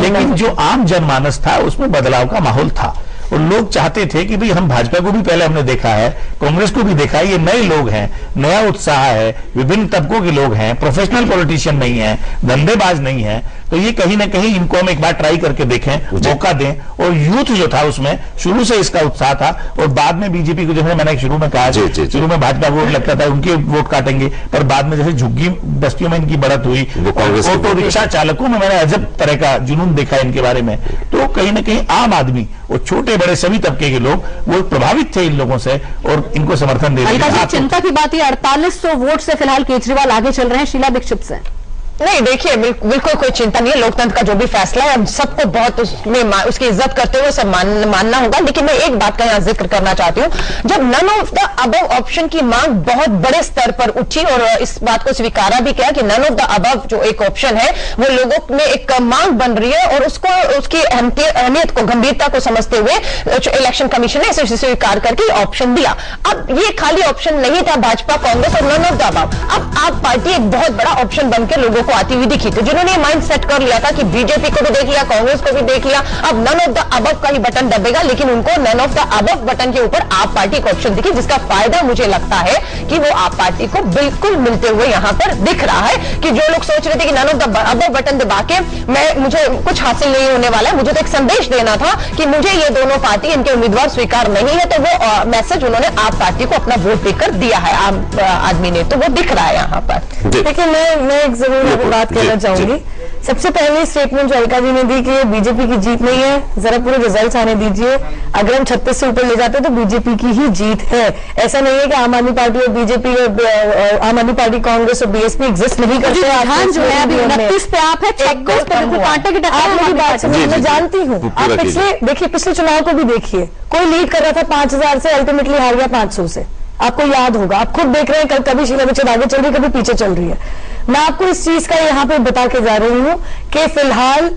लेकिन जो आम जनमानस था उसमें बदलाव का माहौल था और लोग चाहते थे कि भाई हम भाजपा को भी पहले हमने देखा है, कांग्रेस को भी देखा है, ये नए लोग हैं, नया उत्साह है, विभिन्न तबकों के लोग हैं, प्रोफेशनल पॉलिटिशियन नहीं है, धंधेबाज नहीं है, तो ये कहीं ना कहीं इनको हम एक बार ट्राई करके देखें, मौका दें। और यूथ जो था उसमें शुरू से इसका उत्साह था और बाद में बीजेपी को, जैसे मैंने शुरू में कहा, शुरू में भाजपा वोट लगता था उनके वोट काटेंगे, पर बाद में जैसे झुग्गी बस्तियों में इनकी बढ़त हुई, ऑटो रिक्शा चालकों में मैंने अजब तरह का जुनून देखा इनके बारे में। तो कहीं ना कहीं आम आदमी और छोटे बड़े सभी तबके के लोग वो प्रभावित थे इन लोगों से और इनको समर्थन दे रहे हैं। चिंता की बात है, 4800 वोट से फिलहाल केजरीवाल आगे चल रहे हैं शीला दीक्षित से। नहीं, देखिए बिल्कुल कोई चिंता नहीं है। लोकतंत्र का जो भी फैसला है हम सबको बहुत उसकी इज्जत करते हुए सब मानना होगा। लेकिन मैं एक बात का यहाँ जिक्र करना चाहती हूँ, जब none of the above option की मांग बहुत बड़े स्तर पर उठी और इस बात को स्वीकारा भी किया कि नन ऑफ द अबव जो एक ऑप्शन है वो लोगों में एक मांग बन रही है और उसको उसकी अहमियत को गंभीरता को समझते हुए इलेक्शन कमीशन ने इसे स्वीकार करके ऑप्शन दिया। अब ये खाली ऑप्शन नहीं था भाजपा कांग्रेस और नन ऑफ द अबव, अब आप पार्टी एक बहुत बड़ा ऑप्शन बनकर लोगों को आती हुई दिखी। तो जिन्होंने माइंड सेट कर लिया था कि बीजेपी को भी देख लिया, कांग्रेस को भी देख लिया, अब नन ऑफ द अबव का ही बटन दबेगा, लेकिन उनको none of the above button के ऊपर आप पार्टी को ऑप्शन दिखी, जिसका फायदा मुझे लगता है कि वो आप पार्टी को बिल्कुल मिलते हुए यहां पर दिख रहा है। कि जो लोग सोच रहे थे कि none of the above button दबा के मुझे कुछ हासिल नहीं होने वाला है, मुझे तो एक संदेश देना था कि मुझे ये दोनों पार्टी इनके उम्मीदवार स्वीकार नहीं है, तो वो मैसेज उन्होंने आप पार्टी को अपना वोट देकर दिया है आम आदमी ने, तो वो दिख रहा है यहाँ पर। देखिए मैं एक जरूर बात कहना चाहूंगी। सबसे पहले स्टेटमेंट जो अलका जी ने दी कि ये बीजेपी की जीत नहीं है, जरा पूरे रिजल्ट्स आने दीजिए। अगर हम 36 से ऊपर ले जाते हैं तो बीजेपी की ही जीत है। ऐसा नहीं है कि आम आदमी पार्टी और बीजेपी और आम आदमी पार्टी कांग्रेस और बीएसपी एग्जिस्ट नहीं करते। जो है अभी 29 पे आप है, 26 पे बिल्कुल कांटे की टक्कर। आप मेरी बात सुनिए, मैं जानती हूँ। आप पिछले चुनाव को भी देखिए, कोई लीड कर रहा था 5000 से, अल्टीमेटली हार गया 500 से। आपको याद होगा, आप खुद देख रहे हैं कभी शीला दीक्षित आगे चल रही है, कभी पीछे चल रही है। मैं आपको इस चीज का यहाँ पे बता के जा रही हूँ कि फिलहाल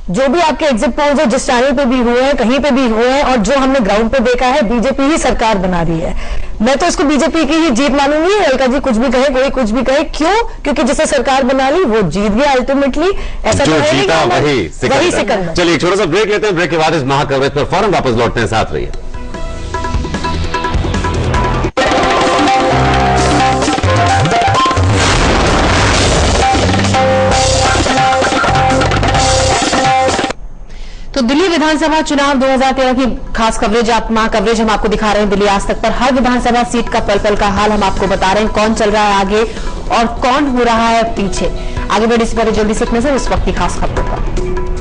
जो भी आपके एग्जिट पोल्स है, जिस चैनल पे भी हुए हैं, कहीं पे भी हुए हैं, और जो हमने ग्राउंड पे देखा है, बीजेपी ही सरकार बना रही है। मैं तो इसको बीजेपी की ही जीत मानूंगी। अलका जी कुछ भी कहे, कोई कुछ भी कहे, क्यों? क्योंकि जिसे सरकार बना ली वो जीत गया अल्टीमेटली। ऐसा जो जीता वही सिकंदर। चलिए एक छोटा सा ब्रेक लेते हैं, ब्रेक के बाद इस महाकवरेज पर फौरन वापस लौटते हैं, साथ रहिए। तो दिल्ली विधानसभा चुनाव 2013 की खास कवरेज कवरेज हम आपको दिखा रहे हैं दिल्ली आज तक पर। हर विधानसभा सीट का पल पल का हाल हम आपको बता रहे हैं, कौन चल रहा है आगे और कौन हो रहा है पीछे। आगे बढ़ने से पहले जल्दी से एक नजर इस वक्त की खास खबरों पर।